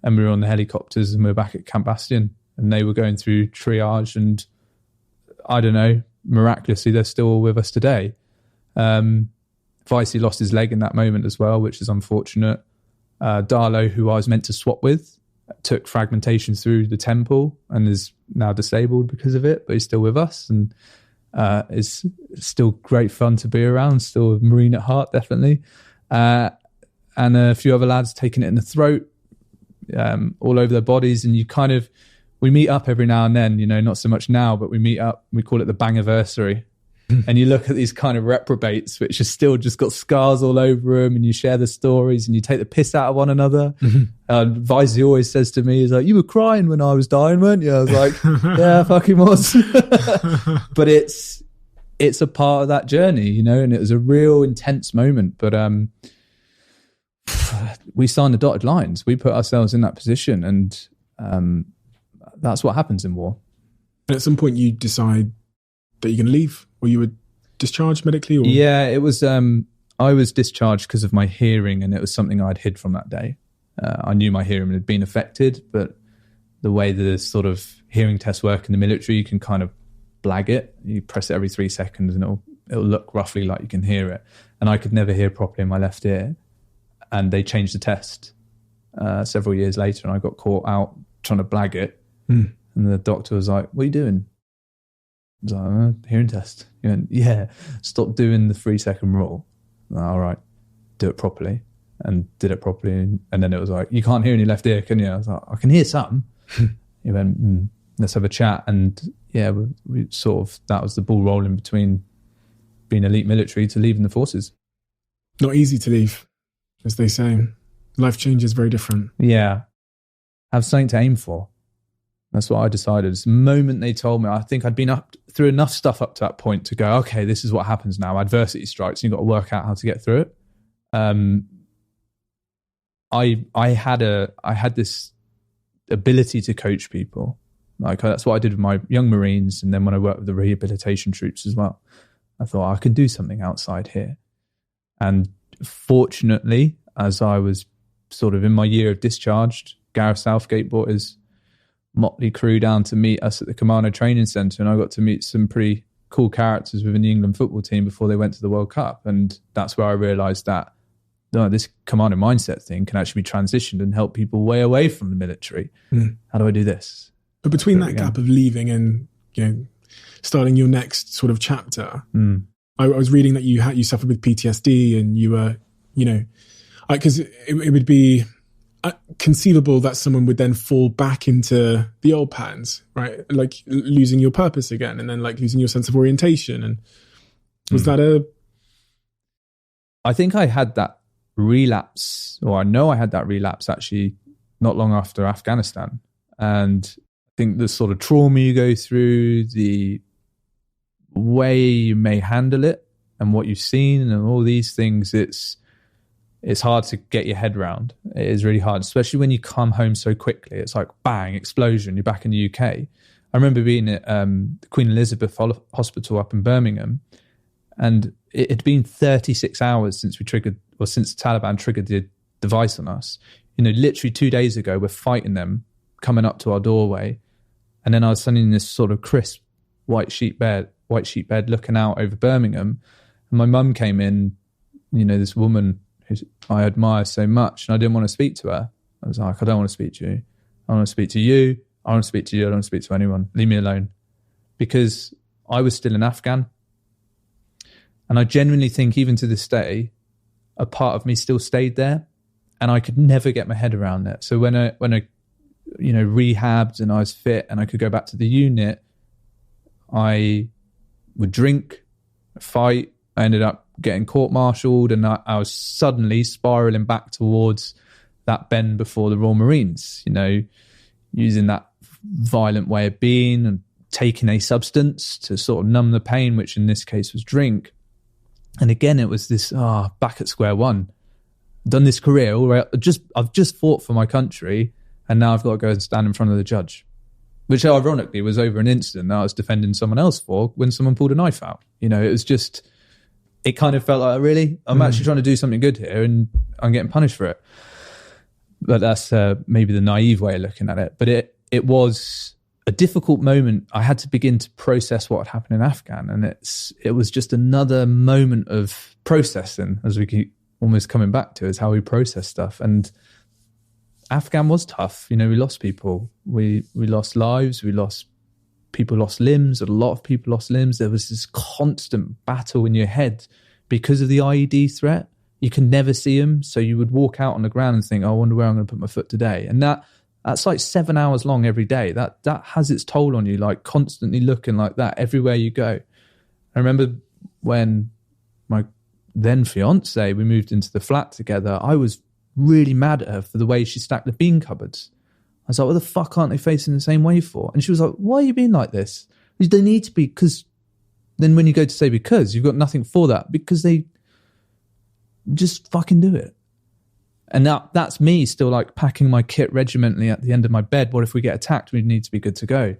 and we were on the helicopters and we were back at Camp Bastion and they were going through triage and I don't know, miraculously, they're still with us today. Vicey lost his leg in that moment as well, which is unfortunate. Darlow, who I was meant to swap with, took fragmentation through the temple and is now disabled because of it, but he's still with us and is still great fun to be around, still a Marine at heart, definitely. And a few other lads taking it in the throat, all over their bodies, and we meet up every now and then, not so much now, but we meet up, we call it the bangiversary. And you look at these kind of reprobates, which are still just got scars all over them, and you share the stories and you take the piss out of one another. Vicey always says to me, he's like, you were crying when I was dying, weren't you? I was like, yeah, I fucking was. But it's a part of that journey, and it was a real intense moment. But we signed the dotted lines. We put ourselves in that position, and that's what happens in war. And at some point you decide that you're going to leave, or you were discharged medically? Or? Yeah, it was, I was discharged because of my hearing, and it was something I'd hid from that day. I knew my hearing had been affected, but the way the sort of hearing tests work in the military, you can kind of blag it. You press it every 3 seconds and it'll look roughly like you can hear it. And I could never hear properly in my left ear. And they changed the test several years later, and I got caught out trying to blag it. And the doctor was like, what are you doing? I was like, hearing test. He went, yeah, stop doing the 3 second rule. All right, do it properly. And did it properly. And then it was like, you can't hear in your left ear, can you? I was like, I can hear some. He went, let's have a chat. And yeah, we sort of, that was the ball rolling between being elite military to leaving the forces. Not easy to leave, as they say. Life change is very different. Yeah. Have something to aim for. That's what I decided. The moment they told me, I think I'd been up through enough stuff up to that point to go, okay, this is what happens now. Adversity strikes, and you've got to work out how to get through it. I had this ability to coach people. Like, that's what I did with my young Marines, and then when I worked with the rehabilitation troops as well. I thought I could do something outside here. And fortunately, as I was sort of in my year of discharged, Gareth Southgate brought his motley crew down to meet us at the Commando training centre, and I got to meet some pretty cool characters within the England football team before they went to the World Cup. And that's where I realised that this Commando mindset thing can actually be transitioned and help people way away from the military. How do I do this? But between that gap of leaving and starting your next sort of chapter, I was reading that you suffered with PTSD, and you were, because it would be conceivable that someone would then fall back into the old patterns, right? Like losing your purpose again, and then like losing your sense of orientation. And was that I think I had that relapse, or I know I had that relapse actually not long after Afghanistan. And I think the sort of trauma you go through, the way you may handle it and what you've seen and all these things, it's hard to get your head around. It is really hard, especially when you come home so quickly. It's like bang, explosion, you're back in the UK. I remember being at Queen Elizabeth Hospital up in Birmingham, and it had been 36 hours since the Taliban triggered the device on us. Literally 2 days ago, we're fighting them, coming up to our doorway. And then I was sitting in this sort of crisp white sheet bed looking out over Birmingham. And my mum came in, this woman who I admire so much, and I didn't want to speak to her. I was like, I don't want to speak to you. I want to speak to you. I want to speak to you. I don't want to speak to anyone. Leave me alone. Because I was still an Afghan. And I genuinely think even to this day, a part of me still stayed there, and I could never get my head around it. So when I rehabbed and I was fit and I could go back to the unit, I would drink, fight. I ended up getting court-martialed, and I was suddenly spiraling back towards that bend before the Royal Marines, using that violent way of being and taking a substance to sort of numb the pain, which in this case was drink. And again, it was this, back at square one. Done this career, I've just fought for my country, and now I've got to go and stand in front of the judge. Which ironically was over an incident that I was defending someone else for when someone pulled a knife out. You know, it was just, it kind of felt like, really? I'm actually trying to do something good here and I'm getting punished for it. But that's maybe the naive way of looking at it. But it was a difficult moment. I had to begin to process what had happened in Afghan. And it was just another moment of processing, as we keep almost coming back to, is how we process stuff. And Afghan was tough. You know, we lost people. We lost lives. People lost limbs. A lot of people lost limbs. There was this constant battle in your head because of the IED threat. You can never see them. So you would walk out on the ground and think, oh, I wonder where I'm going to put my foot today. And that's like 7 hours long every day. That has its toll on you, like constantly looking like that everywhere you go. I remember when my then fiance, we moved into the flat together, I was really mad at her for the way she stacked the bean cupboards. I was like, what the fuck aren't they facing the same way for? And she was like, why are you being like this? They need to be, because then when you go to say because, you've got nothing for that, because they just fucking do it. And that's me still like packing my kit regimentally at the end of my bed. What if we get attacked? We need to be good to go.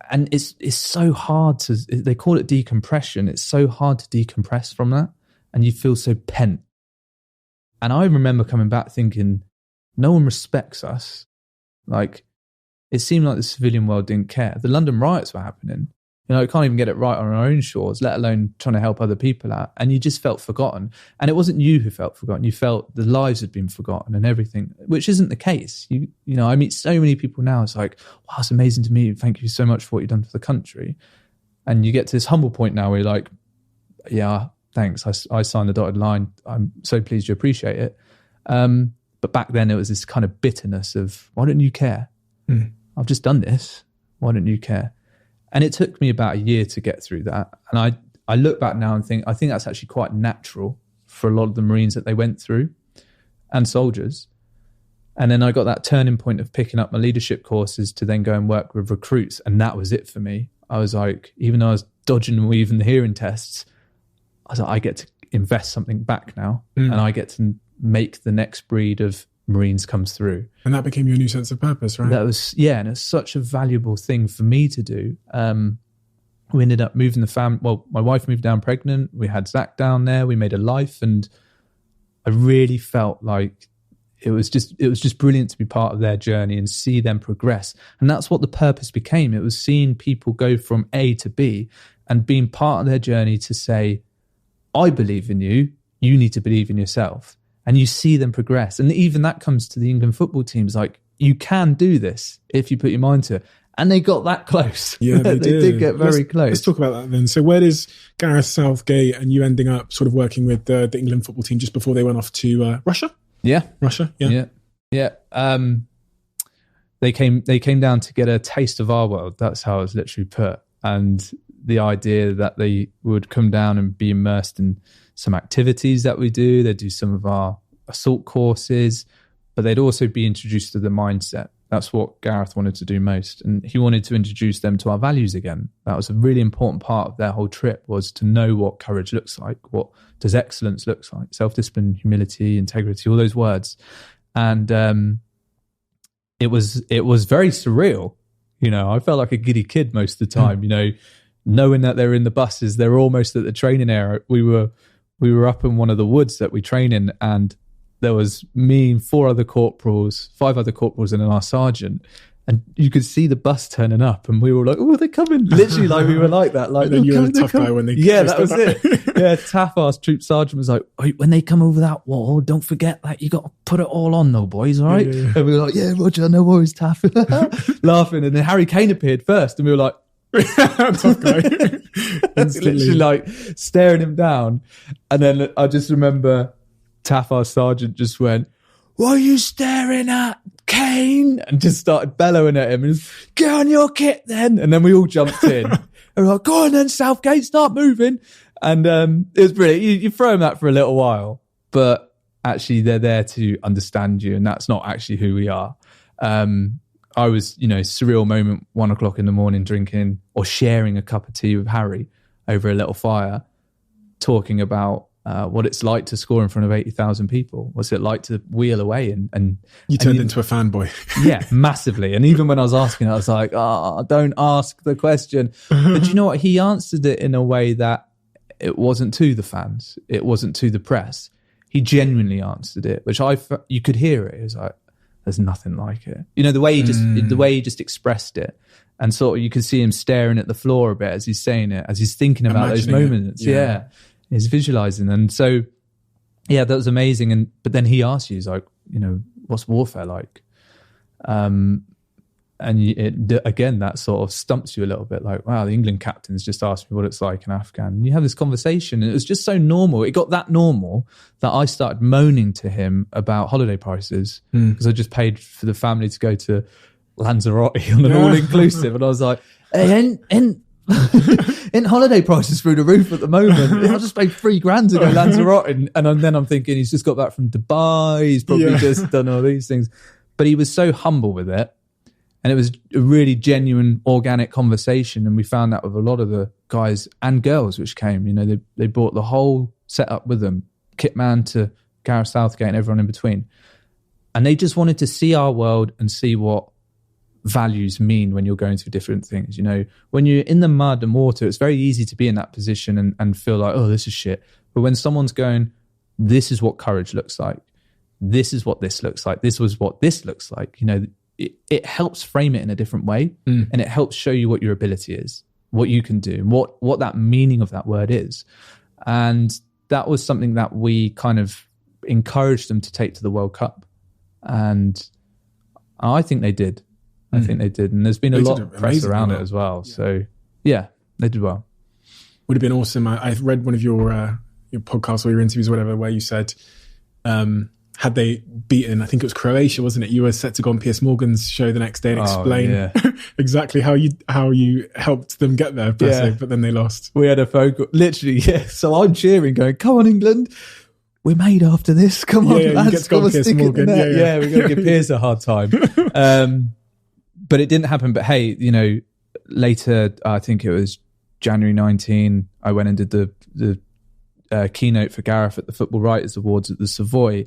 And it's so hard to, they call it decompression. It's so hard to decompress from that. And you feel so pent. And I remember coming back thinking, no one respects us. Like, it seemed like the civilian world didn't care. The London riots were happening. You know, we can't even get it right on our own shores, let alone trying to help other people out. And you just felt forgotten. And it wasn't you who felt forgotten. You felt the lives had been forgotten and everything, which isn't the case. You know, I meet so many people now. It's like, wow, it's amazing to meet you. Thank you so much for what you've done for the country. And you get to this humble point now where you're like, yeah, thanks. I signed the dotted line. I'm so pleased you appreciate it. But back then it was this kind of bitterness of, why don't you care? I've just done this. Why don't you care? And it took me about a year to get through that. And I look back now and think, I think that's actually quite natural for a lot of the Marines that they went through and soldiers. And then I got that turning point of picking up my leadership courses to then go and work with recruits. And that was it for me. I was like, even though I was dodging and weaving the hearing tests, I was like, I get to invest something back now and I get to make the next breed of Marines comes through. And that became your new sense of purpose, right? That was, yeah, and it's such a valuable thing for me to do. We ended up moving the family. Well, my wife moved down pregnant. We had Zach down there. We made a life, and I really felt like it was just brilliant to be part of their journey and see them progress. And that's what the purpose became. It was seeing people go from A to B and being part of their journey to say, I believe in you. You need to believe in yourself. And you see them progress. And even that comes to the England football teams. Like, you can do this if you put your mind to it. And they got that close. Yeah, they did get very close. Let's talk about that then. So where does Gareth Southgate and you ending up sort of working with the England football team just before they went off to Russia? Yeah. Russia, yeah. They came down to get a taste of our world. That's how it was literally put. And the idea that they would come down and be immersed in some activities that we do. They'd do some of our assault courses, but they'd also be introduced to the mindset. That's what Gareth wanted to do most. And he wanted to introduce them to our values again. That was a really important part of their whole trip, was to know what courage looks like. What does excellence look like? Self-discipline, humility, integrity, all those words. And it was very surreal. You know, I felt like a giddy kid most of the time, you know, knowing that they're in the buses, they're almost at the training area. We were up in one of the woods that we train in, and there was me and 5 other corporals and then our sergeant. And you could see the bus turning up, and we were like, "Oh, they're coming!" Literally, like we were like that. Like, and then you were a tough guy when they. Yeah, that was it. Yeah, Taff, our troop sergeant, was like, "When they come over that wall, don't forget that you got to put it all on, though, boys. All right?" Yeah. And we were like, "Yeah, Roger, no worries, Taff." Laughing, and then Harry Kane appeared first, and we were like, "Tough guy." Literally, like staring him down, and then I just remember Taff, our sergeant, just went, "What are you staring at, Kane?" And just started bellowing at him. And "Get on your kit then." And then we all jumped in. And we're like, "Go on then, Southgate, start moving." And it was brilliant. You throw them that for a little while, but actually they're there to understand you, and that's not actually who we are. I was, surreal moment, 1:00 in the morning, drinking or sharing a cup of tea with Harry over a little fire, talking about what it's like to score in front of 80,000 people. What's it like to wheel away? And you turned into a fanboy. Yeah, massively. And even when I was asking, I was like, don't ask the question. But you know what? He answered it in a way that it wasn't to the fans. It wasn't to the press. He genuinely answered it, which you could hear it. It was like, there's nothing like it. The way he just expressed it. And sort of you could see him staring at the floor a bit as he's saying it, as he's thinking about those moments. Yeah. He's visualizing. And so, yeah, that was amazing. But then he asked you, he's like, what's warfare like? And again, that sort of stumps you a little bit, like, wow, the England captain's just asked me what it's like in Afghan. And you have this conversation, and it was just so normal. It got that normal that I started moaning to him about holiday prices because I just paid for the family to go to Lanzarote on an all-inclusive. And I was like, hey, in holiday prices through the roof at the moment. I just paid $3,000 to go Lanzarote. And then I'm thinking he's just got back from Dubai. He's probably just done all these things. But he was so humble with it. And it was a really genuine, organic conversation. And we found that with a lot of the guys and girls which came. They brought the whole setup with them, Kitman to Gareth Southgate and everyone in between. And they just wanted to see our world and see what values mean when you're going through different things. When you're in the mud and water, it's very easy to be in that position and feel like, oh, this is shit. But when someone's going, this is what courage looks like. This is what this looks like. This was what this looks like. It helps frame it in a different way, and it helps show you what your ability is, what you can do, and what that meaning of that word is. And that was something that we kind of encouraged them to take to the World Cup. And I think they did. I think they did. And there's been a lot of press around it as well. Yeah. So, yeah, they did well. Would have been awesome. I've read one of your podcasts or your interviews or whatever, where you said, had they beaten, I think it was Croatia, wasn't it? You were set to go on Piers Morgan's show the next day and explain exactly how you helped them get there, but then they lost. We had a phone call, literally, So I'm cheering, going, come on, England. We're made after this. Come on, lads. You get to go on Piers Morgan. Yeah, we're going to give Piers a hard time. But it didn't happen. But hey, later, I think it was January 19, I went and did the keynote for Gareth at the Football Writers Awards at the Savoy.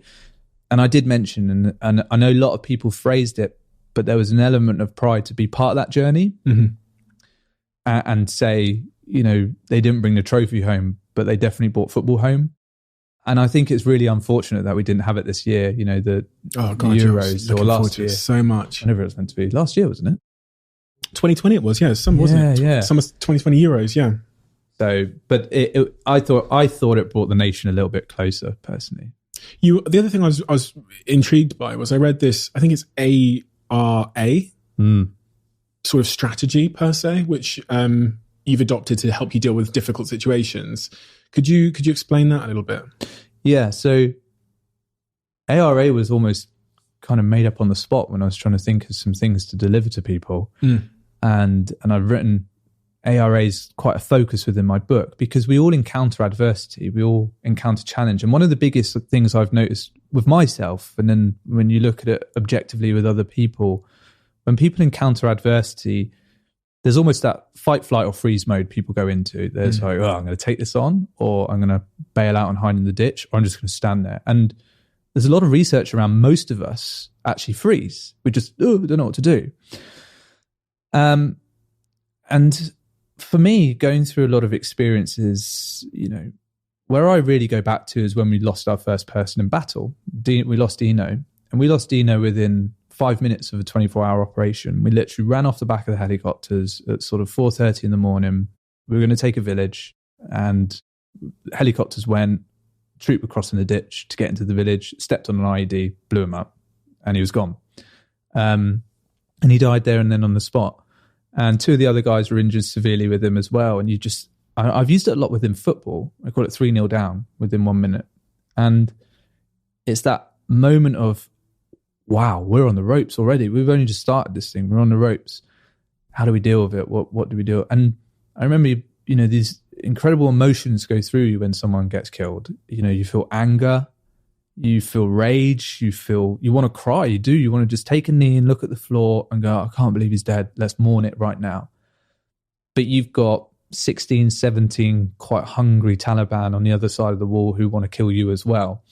And I did mention, and I know a lot of people phrased it, but there was an element of pride to be part of that journey and say, they didn't bring the trophy home, but they definitely brought football home. And I think it's really unfortunate that we didn't have it this year, the Euros or last year. So much. Whenever it was meant to be. Last year, wasn't it? 2020 it was, Summer, wasn't it? Yeah. Summer 2020 Euros, yeah. So, but I thought it brought the nation a little bit closer, personally. The other thing I was intrigued by was I read this, I think it's ARA, sort of strategy per se, which you've adopted to help you deal with difficult situations. Could you explain that a little bit? Yeah, so ARA was almost kind of made up on the spot when I was trying to think of some things to deliver to people. And I've written ARA's quite a focus within my book because we all encounter adversity, we all encounter challenge. And one of the biggest things I've noticed with myself, and then when you look at it objectively with other people, when people encounter adversity, there's almost that fight, flight or freeze mode people go into. There's like, I'm going to take this on, or I'm going to bail out and hide in the ditch, or I'm just going to stand there. And there's a lot of research around most of us actually freeze. We just, we don't know what to do. And for me, going through a lot of experiences, where I really go back to is when we lost our first person in battle. We lost Dino, and we lost Dino within 5 minutes of a 24-hour operation. We literally ran off the back of the helicopters at sort of 4:30 in the morning. We were going to take a village, and helicopters went, troop were crossing the ditch to get into the village, stepped on an IED, blew him up, and he was gone. And he died there and then on the spot. And two of the other guys were injured severely with him as well. And I've used it a lot within football. I call it 3-0 down within 1 minute. And it's that moment of, wow, we're on the ropes already. We've only just started this thing. We're on the ropes. How do we deal with it? What do we do? And I remember, these incredible emotions go through you when someone gets killed. You feel anger, you feel rage, you want to cry, you want to just take a knee and look at the floor and go, I can't believe he's dead, let's mourn it right now. But you've got 16, 17 quite hungry Taliban on the other side of the wall who want to kill you as well.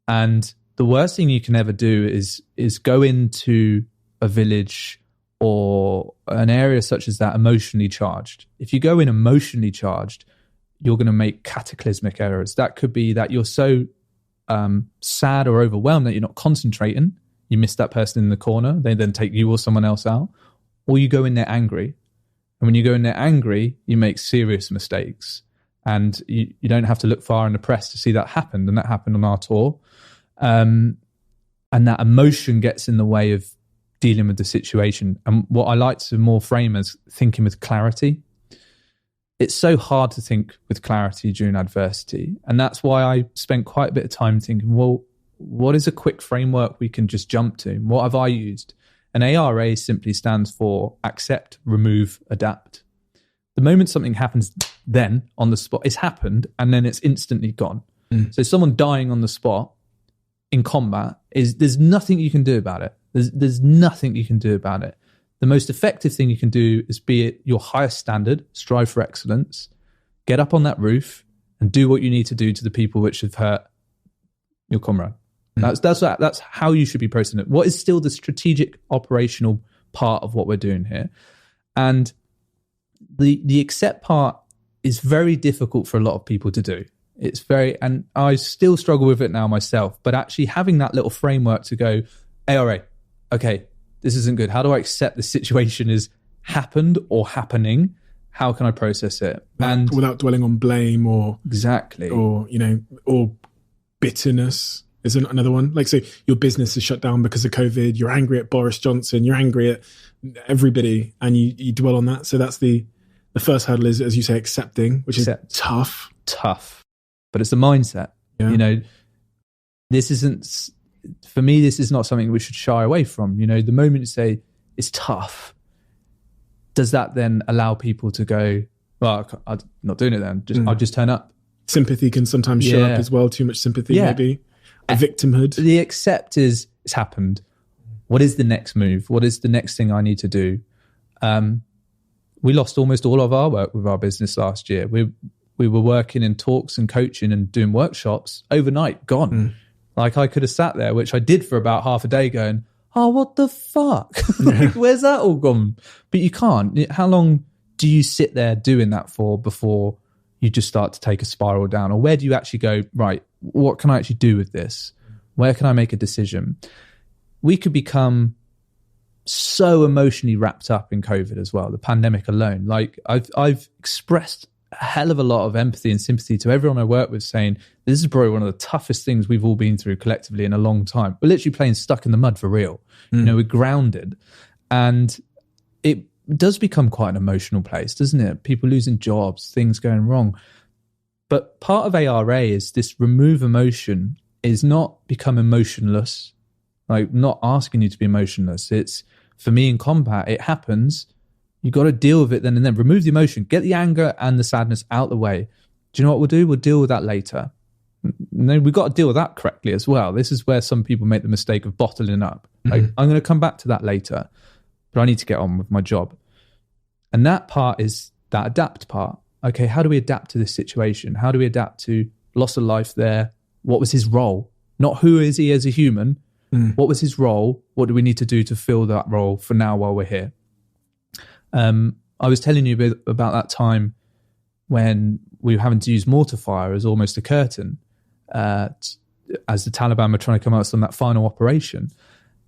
And the worst thing you can ever do is go into a village or an area such as that emotionally charged. If you go in emotionally charged, you're going to make cataclysmic errors. That could be that you're so sad or overwhelmed that you're not concentrating. You miss that person in the corner. They then take you or someone else out. Or you go in there angry. And when you go in there angry, you make serious mistakes. And you don't have to look far in the press to see that happened. And that happened on our tour. And that emotion gets in the way of dealing with the situation. And what I like to more frame as thinking with clarity. It's so hard to think with clarity during adversity. And that's why I spent quite a bit of time thinking, well, what is a quick framework we can just jump to? What have I used? And ARA simply stands for accept, remove, adapt. The moment something happens then on the spot, it's happened and then it's instantly gone. So someone dying on the spot in combat, there's nothing you can do about it. There's nothing you can do about it. The most effective thing you can do is be at your highest standard, strive for excellence, get up on that roof and do what you need to do to the people which have hurt your comrade. That's how you should be processing it. What is still the strategic operational part of what we're doing here? And the accept part is very difficult for a lot of people to do. It's very, and I still struggle with it now myself, but actually having that little framework to go, ARA, okay, this isn't good. How do I accept the situation is happened or happening? How can I process it? And without dwelling on blame or exactly, or or bitterness is another one. Like, so your business is shut down because of COVID. You're angry at Boris Johnson. You're angry at everybody, and you dwell on that. So that's the first hurdle is, as you say, accepting, which is tough. But it's a mindset. Yeah. This isn't. For me, this is not something we should shy away from. The moment you say it's tough, does that then allow people to go, well, I'm not doing it then. I'll just turn up. Sympathy can sometimes show up as well. Too much sympathy, maybe. A victimhood. The accept is, it's happened. What is the next move? What is the next thing I need to do? We lost almost all of our work with our business last year. We were working in talks and coaching and doing workshops overnight, gone. Like I could have sat there, which I did for about half a day going, oh, what the fuck? Where's that all gone? But you can't. How long do you sit there doing that for before you just start to take a spiral down? Or where do you actually go, right, what can I actually do with this? Where can I make a decision? We could become so emotionally wrapped up in COVID as well, the pandemic alone. Like I've expressed a hell of a lot of empathy and sympathy to everyone I work with, saying this is probably one of the toughest things we've all been through collectively in a long time. We're literally playing stuck in the mud for real. We're grounded, and it does become quite an emotional place, doesn't it? People losing jobs, things going wrong. But part of ARA is this remove emotion is not become emotionless, like not asking you to be emotionless. It's, for me in combat, it happens. You got to deal with it then and then. Remove the emotion. Get the anger and the sadness out the way. Do you know what we'll do? We'll deal with that later. No, we've got to deal with that correctly as well. This is where some people make the mistake of bottling up. Like, I'm going to come back to that later, but I need to get on with my job. And that part is that adapt part. Okay, how do we adapt to this situation? How do we adapt to loss of life there? What was his role? Not who is he as a human. What was his role? What do we need to do to fill that role for now while we're here? I was telling you about that time when we were having to use mortar fire as almost a curtain as the Taliban were trying to come out on that final operation.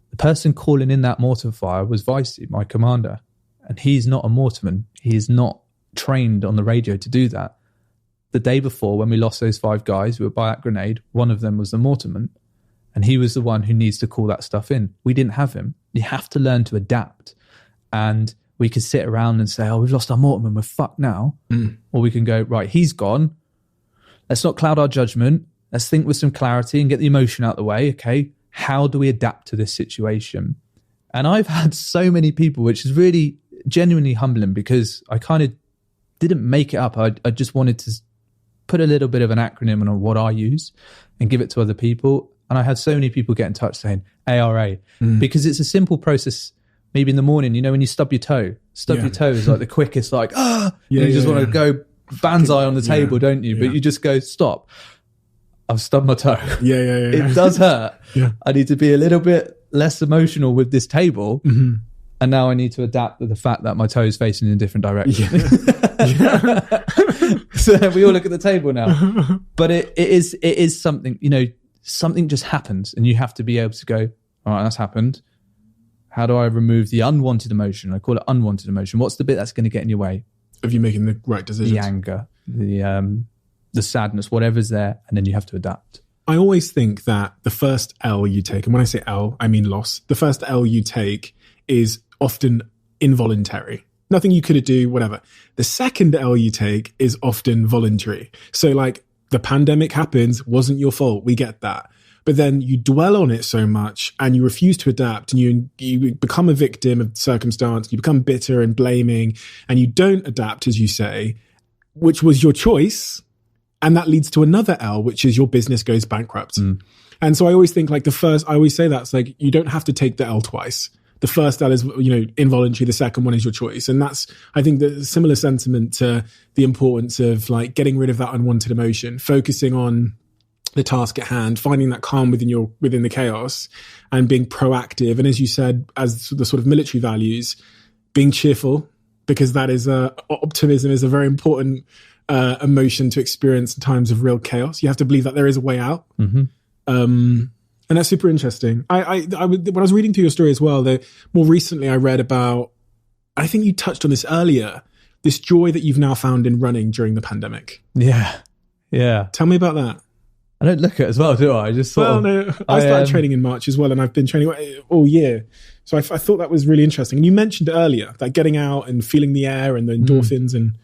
The person calling in that mortar fire was Vicey, my commander, and he's not a mortarman. He is not trained on the radio to do that. The day before, when we lost those 5 guys who were by that grenade, one of them was the mortarman, and he was the one who needs to call that stuff in. We didn't have him. You have to learn to adapt. And we could sit around and say, oh, we've lost our mortarman, we're fucked now. Or we can go, right, he's gone. Let's not cloud our judgment. Let's think with some clarity and get the emotion out the way. Okay, how do we adapt to this situation? And I've had so many people, which is really genuinely humbling, because I kind of didn't make it up. I just wanted to put a little bit of an acronym on what I use and give it to other people. And I had so many people get in touch saying ARA, because it's a simple process. Maybe in the morning, you know, when you stub your toe is like the quickest, like, you just want to go banzai on the table, don't you? But you just go, stop. I've stubbed my toe. It does hurt. I need to be a little bit less emotional with this table. And now I need to adapt to the fact that my toe is facing in a different direction. So we all look at the table now. But it is something, you know, something just happens and you have to be able to go, all right, that's happened. How do I remove the unwanted emotion? I call it unwanted emotion. What's the bit that's going to get in your way? Of you making the right decisions? The anger, the sadness, whatever's there, and then you have to adapt. I always think that the first L you take, and when I say L, I mean loss, the first L you take is often involuntary. Nothing you could do, whatever. The second L you take is often voluntary. So like the pandemic happens, wasn't your fault. We get that. But then you dwell on it so much and you refuse to adapt and you become a victim of circumstance. You become bitter and blaming and you don't adapt, as you say, which was your choice. And that leads to another L, which is your business goes bankrupt. And so I always think like I always say that's like, you don't have to take the L twice. The first L is, you know, involuntary. The second one is your choice. And that's, I think, the similar sentiment to the importance of like getting rid of that unwanted emotion, focusing on the task at hand, finding that calm within the chaos and being proactive. And as you said, as the sort of military values, being cheerful, because that is optimism is a very important emotion to experience in times of real chaos. You have to believe that there is a way out. And that's super interesting. When I was reading through your story as well, more recently I read about, I think you touched on this earlier, this joy that you've now found in running during the pandemic. Yeah. Tell me about that. I don't look at it as well, do I? I just sort of... I started training in March as well, and I've been training all year. So I thought that was really interesting. And you mentioned earlier that getting out and feeling the air and the endorphins and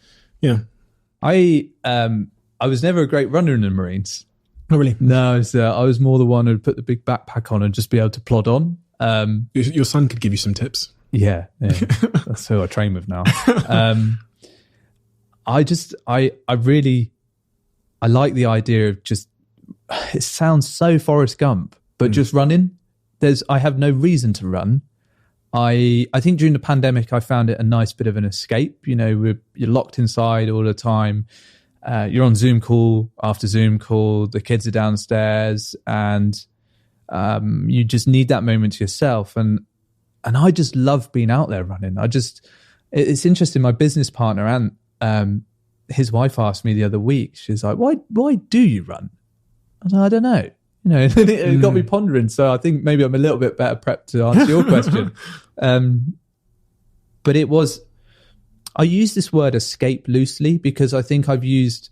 I was never a great runner in the Marines. Oh, really? No, I was more the one who'd put the big backpack on and just be able to plod on. Your son could give you some tips. Yeah. That's who I train with now. I like the idea of just, it sounds so Forrest Gump, but just running. I have no reason to run. I think during the pandemic, I found it a nice bit of an escape. You know, you're locked inside all the time. You're on Zoom call after Zoom call. The kids are downstairs, and you just need that moment to yourself. And I just love being out there running. It's interesting. My business partner and his wife asked me the other week. She's like, "Why do you run?" I was like, "I don't know." You know, it got me pondering. So I think maybe I'm a little bit better prepped to answer your question. But I use this word escape loosely because I think I've used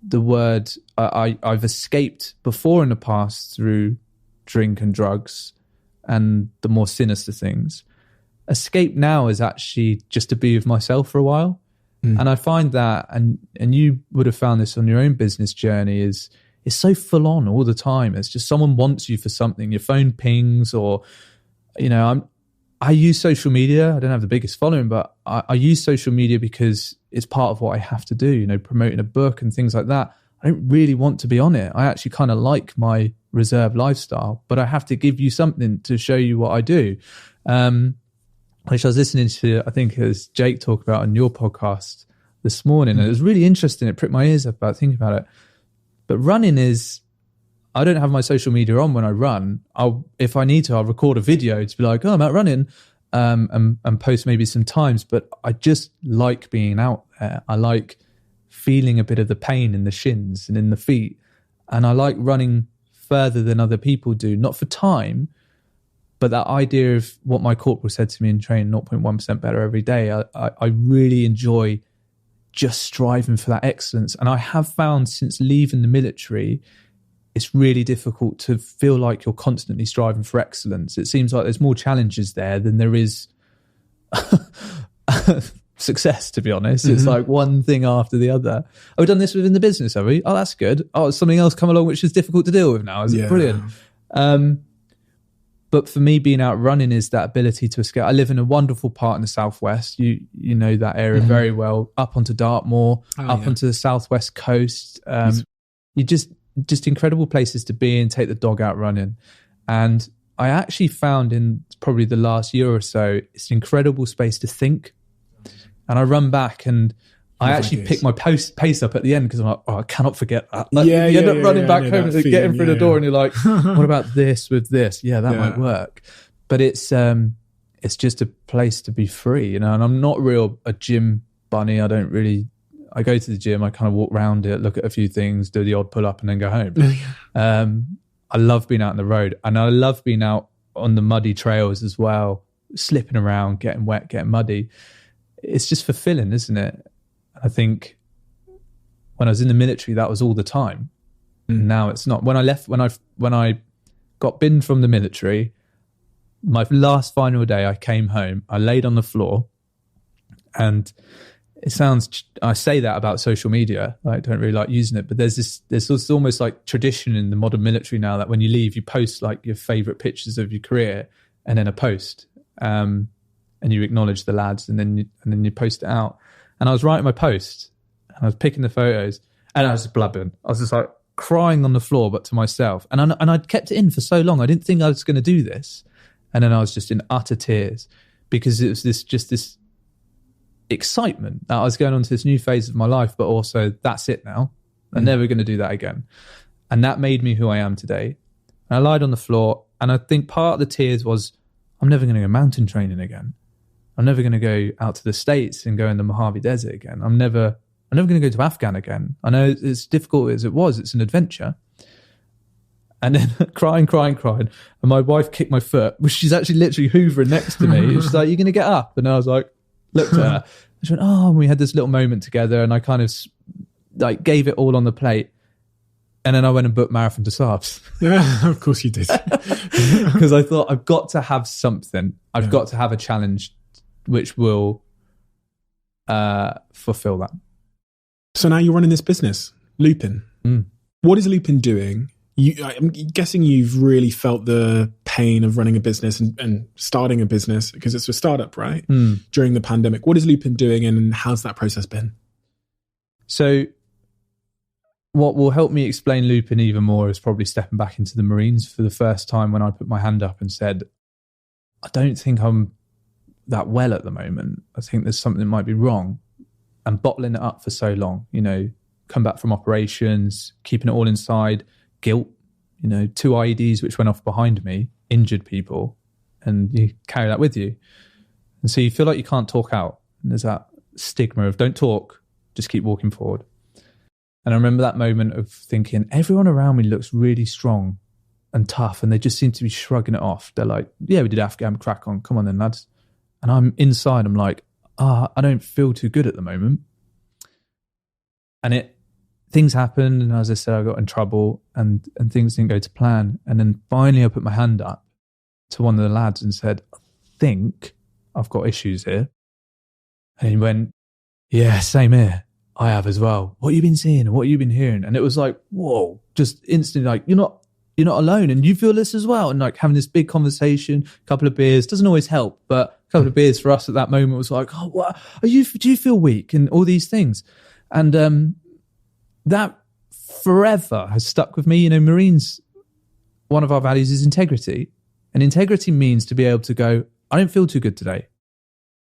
the word, I've escaped before in the past through drink and drugs and the more sinister things. Escape now is actually just to be with myself for a while. And I find that, and you would have found this on your own business journey, is it's so full on all the time. It's just someone wants you for something. Your phone pings, or, you know, I use social media. I don't have the biggest following, but I use social media because it's part of what I have to do, you know, promoting a book and things like that. I don't really want to be on it. I actually kind of like my reserved lifestyle, but I have to give you something to show you what I do. Which I was listening to, I think it was Jake talk about on your podcast this morning. And it was really interesting. It pricked my ears up about thinking about it. But running is, I don't have my social media on when I run. If I need to, I'll record a video to be like, oh, I'm out running, and post maybe some times. But I just like being out there. I like feeling a bit of the pain in the shins and in the feet. And I like running further than other people do, not for time, but that idea of what my corporal said to me in training, 0.1% better every day. I really enjoy just striving for that excellence. And I have found since leaving the military, it's really difficult to feel like you're constantly striving for excellence. It seems like there's more challenges there than there is success, to be honest. It's like one thing after the other. Oh, we've done this within the business, have we? Oh, that's good. Oh, something else come along which is difficult to deal with now. Is it brilliant? But for me, being out running is that ability to escape. I live in a wonderful part in the southwest. You know that area very well. Up onto Dartmoor, onto the southwest coast. just incredible places to be and take the dog out running. And I actually found in probably the last year or so, it's an incredible space to think. And I run back and I actually pick my pace up at the end because I'm like, oh, I cannot forget that. Like, you end up running back home and getting through the door and you're like, what about this with this? Yeah, that might work. But it's just a place to be free, you know, and I'm not a gym bunny. I go to the gym, I kind of walk around it, look at a few things, do the odd pull up and then go home. I love being out on the road, and I love being out on the muddy trails as well, slipping around, getting wet, getting muddy. It's just fulfilling, isn't it? I think when I was in the military, that was all the time. Now it's not. When I got binned from the military, my last final day, I came home, I laid on the floor, and I say that about social media. I don't really like using it, but there's almost like tradition in the modern military now that when you leave, you post like your favorite pictures of your career and then a post, and you acknowledge the lads, and then you post it out. And I was writing my post, and I was picking the photos, and I was just blubbering. I was just like crying on the floor, but to myself. And I'd kept it in for so long. I didn't think I was going to do this, and then I was just in utter tears because it was this excitement that I was going on to this new phase of my life, but also that's it now. I'm never going to do that again. And that made me who I am today. And I lied on the floor, and I think part of the tears was, I'm never going to go mountain training again. I'm never going to go out to the States and go in the Mojave Desert again. I'm never going to go to Afghan again. I know it's difficult as it was. It's an adventure. And then crying. And my wife kicked my foot, which she's actually literally hoovering next to me. She's like, you're going to get up? And I was like, looked at her. She went, oh, and we had this little moment together, and I kind of like gave it all on the plate. And then I went and booked Marathon des Sables. Yeah, of course you did. Because I thought, I've got to have something. I've got to have a challenge which will fulfill that. So now you're running this business, Lupin. What is Lupin doing? I'm guessing you've really felt the pain of running a business and starting a business, because it's a startup, right? During the pandemic. What is Lupin doing, and how's that process been? So what will help me explain Lupin even more is probably stepping back into the Marines for the first time, when I put my hand up and said, I don't think I'm that well at the moment. I think there's something that might be wrong. And bottling it up for so long, you know, come back from operations, keeping it all inside, guilt, you know, 2 IEDs which went off behind me, injured people, and you carry that with you. And so you feel like you can't talk out. And there's that stigma of don't talk, just keep walking forward. And I remember that moment of thinking, everyone around me looks really strong and tough, and they just seem to be shrugging it off. They're like, yeah, we did Afghan, crack on, come on then, lads. And I'm inside, I'm like, I don't feel too good at the moment. And things happened, and as I said, I got in trouble, and things didn't go to plan. And then finally I put my hand up to one of the lads and said, I think I've got issues here. And he went, yeah, same here. I have as well. What have you been seeing and what have you been hearing? And it was like, whoa, just instantly like, you're not alone, and you feel this as well. And like having this big conversation, a couple of beers doesn't always help, but a couple of beers for us at that moment was like, oh, what do you feel weak? And all these things. And that forever has stuck with me. You know, Marines, one of our values is integrity. And integrity means to be able to go, I don't feel too good today.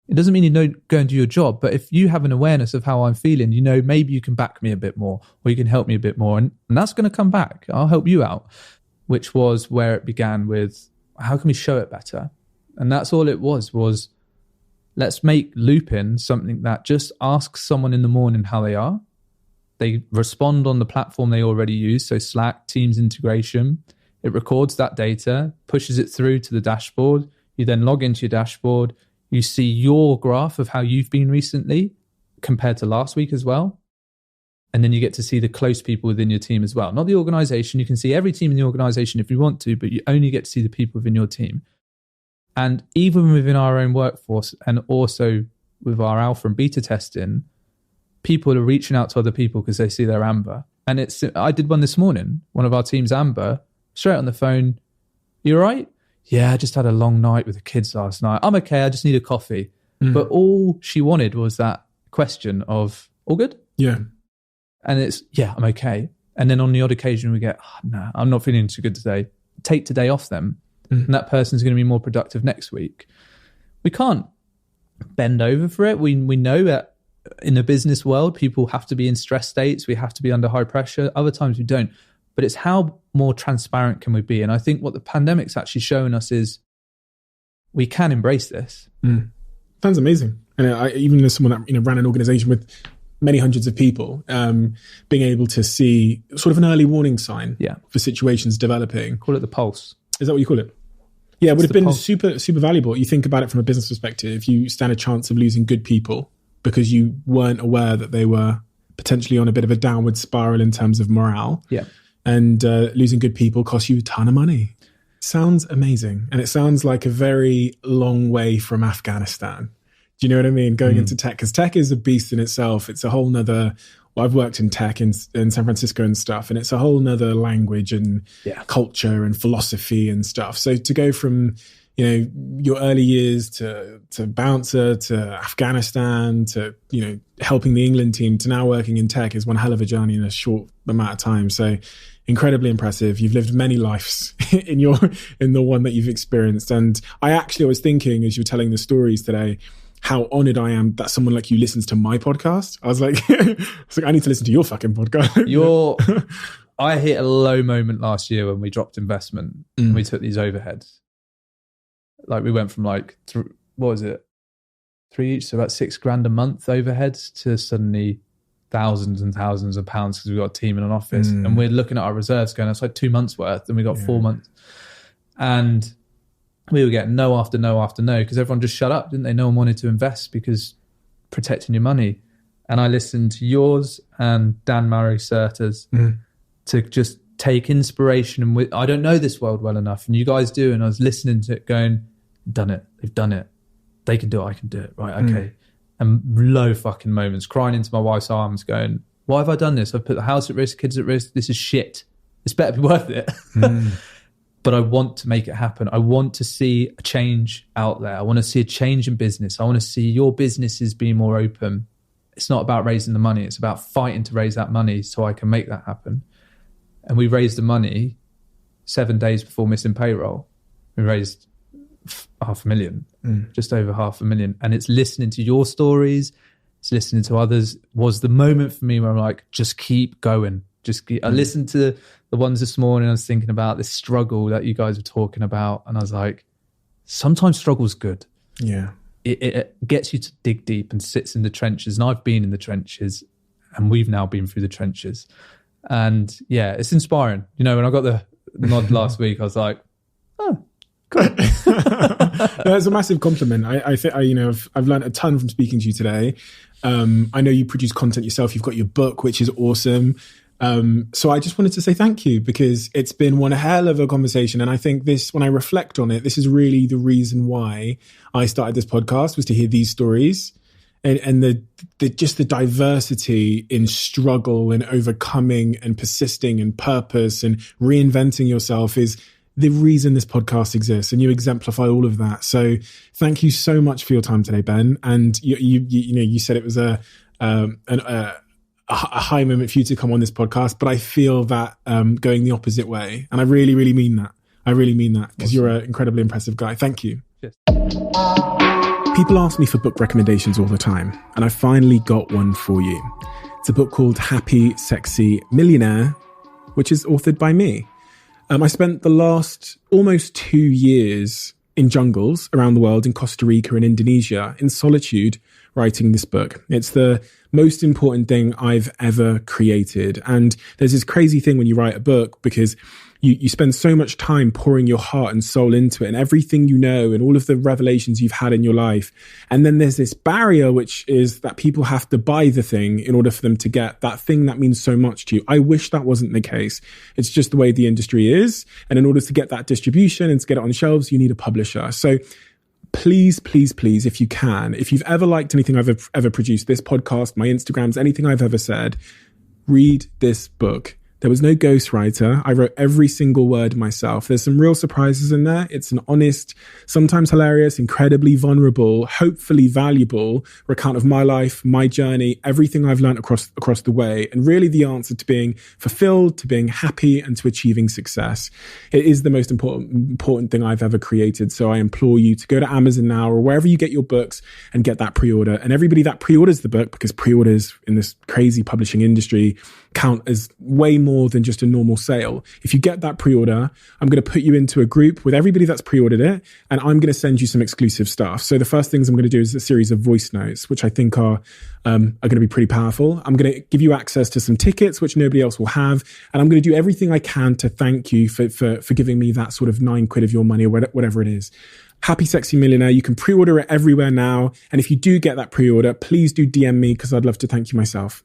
It doesn't mean you don't go and do your job, but if you have an awareness of how I'm feeling, you know, maybe you can back me a bit more, or you can help me a bit more. And that's going to come back. I'll help you out, which was where it began with, how can we show it better? And that's all it was let's make Lupin something that just asks someone in the morning how they are. They respond on the platform they already use, so Slack, Teams integration. It records that data, pushes it through to the dashboard. You then log into your dashboard. You see your graph of how you've been recently compared to last week as well. And then you get to see the close people within your team as well. Not the organization. You can see every team in the organization if you want to, but you only get to see the people within your team. And even within our own workforce, and also with our alpha and beta testing, people are reaching out to other people because they see their Amber. And I did one this morning. One of our team's Amber, straight on the phone. You all right? Yeah, I just had a long night with the kids last night. I'm okay. I just need a coffee. But all she wanted was that question of, all good? Yeah. And it's, yeah, I'm okay. And then on the odd occasion we get, no, I'm not feeling too good today. Take today off them. And that person's going to be more productive next week. We can't bend over for it. We know that in the business world, people have to be in stress states. We have to be under high pressure. Other times we don't. But it's how more transparent can we be? And I think what the pandemic's actually showing us is we can embrace this. Sounds amazing. And even as someone that ran an organization with many hundreds of people, being able to see sort of an early warning sign for situations developing. Call it the pulse. Is that what you call it? Yeah, it would have been super, super valuable. You think about it from a business perspective, you stand a chance of losing good people because you weren't aware that they were potentially on a bit of a downward spiral in terms of morale. Yeah. And losing good people costs you a ton of money. Sounds amazing. And it sounds like a very long way from Afghanistan. Do you know what I mean? Going into tech, because tech is a beast in itself. It's a whole nother, well, I've worked in tech in San Francisco and stuff, and it's a whole nother language and culture and philosophy and stuff. So to go from, your early years to bouncer, to Afghanistan, to, helping the England team, to now working in tech is one hell of a journey in a short amount of time. So incredibly impressive. You've lived many lives in the one that you've experienced. And I was thinking as you were telling the stories today, how honored I am that someone like you listens to my podcast. I was like, I need to listen to your fucking podcast. I hit a low moment last year when we dropped investment and we took these overheads. Like we went from what was it? 3 each, so about $6,000 a month overheads to suddenly thousands and thousands of pounds because we've got a team in an office and we're looking at our reserves going, it's like 2 months worth and we got 4 months. And we were getting no after no after no because everyone just shut up, didn't they? No one wanted to invest because protecting your money. And I listened to yours and Dan Murray Serta's to just take inspiration. And I don't know this world well enough, and you guys do. And I was listening to it going, they've done it. They can do it, I can do it. Right, okay. And low fucking moments, crying into my wife's arms going, why have I done this? I've put the house at risk, kids at risk. This is shit. It's better be worth it. But I want to make it happen. I want to see a change out there. I want to see a change in business. I want to see your businesses be more open. It's not about raising the money. It's about fighting to raise that money so I can make that happen. And we raised the money 7 days before missing payroll. We raised $500,000, just over $500,000. And it's listening to your stories. It's listening to others was the moment for me where I'm like, just keep going. I listened to the ones this morning. I was thinking about this struggle that you guys were talking about. And I was like, sometimes struggle's good. Yeah. It gets you to dig deep and sits in the trenches. And I've been in the trenches and we've now been through the trenches. And yeah, it's inspiring. When I got the nod last week, I was like, oh, cool. That's a massive compliment. I think, I've learned a ton from speaking to you today. I know you produce content yourself. You've got your book, which is awesome. So I just wanted to say thank you because it's been one hell of a conversation. And I think when I reflect on it, this is really the reason why I started this podcast, was to hear these stories and the diversity in struggle and overcoming and persisting and purpose and reinventing yourself is the reason this podcast exists. And you exemplify all of that. So thank you so much for your time today, Ben. And you said it was a high moment for you to come on this podcast, but I feel that going the opposite way. And I really, really mean that. I really mean that because you're an incredibly impressive guy. Thank you. Cheers. People ask me for book recommendations all the time, and I finally got one for you. It's a book called Happy, Sexy Millionaire, which is authored by me. I spent the last almost 2 years in jungles around the world, in Costa Rica and Indonesia, in solitude, writing this book. It's the most important thing I've ever created. And there's this crazy thing when you write a book because you spend so much time pouring your heart and soul into it and everything you know and all of the revelations you've had in your life. And then there's this barrier, which is that people have to buy the thing in order for them to get that thing that means so much to you. I wish that wasn't the case. It's just the way the industry is. And in order to get that distribution and to get it on shelves, you need a publisher. So please, please, please, if you can, if you've ever liked anything I've ever produced, this podcast, my Instagrams, anything I've ever said, read this book. There was no ghostwriter. I wrote every single word myself. There's some real surprises in there. It's an honest, sometimes hilarious, incredibly vulnerable, hopefully valuable account of my life, my journey, everything I've learned across the way, and really the answer to being fulfilled, to being happy, and to achieving success. It is the most important thing I've ever created. So I implore you to go to Amazon now or wherever you get your books and get that pre-order. And everybody that pre-orders the book, because pre-orders in this crazy publishing industry count as way more than just a normal sale. If you get that pre-order, I'm going to put you into a group with everybody that's pre-ordered it, and I'm going to send you some exclusive stuff. So the first things I'm going to do is a series of voice notes, which I think are going to be pretty powerful. I'm going to give you access to some tickets, which nobody else will have. And I'm going to do everything I can to thank you for giving me that sort of £9 of your money or whatever it is. Happy Sexy Millionaire. You can pre-order it everywhere now. And if you do get that pre-order, please do DM me because I'd love to thank you myself.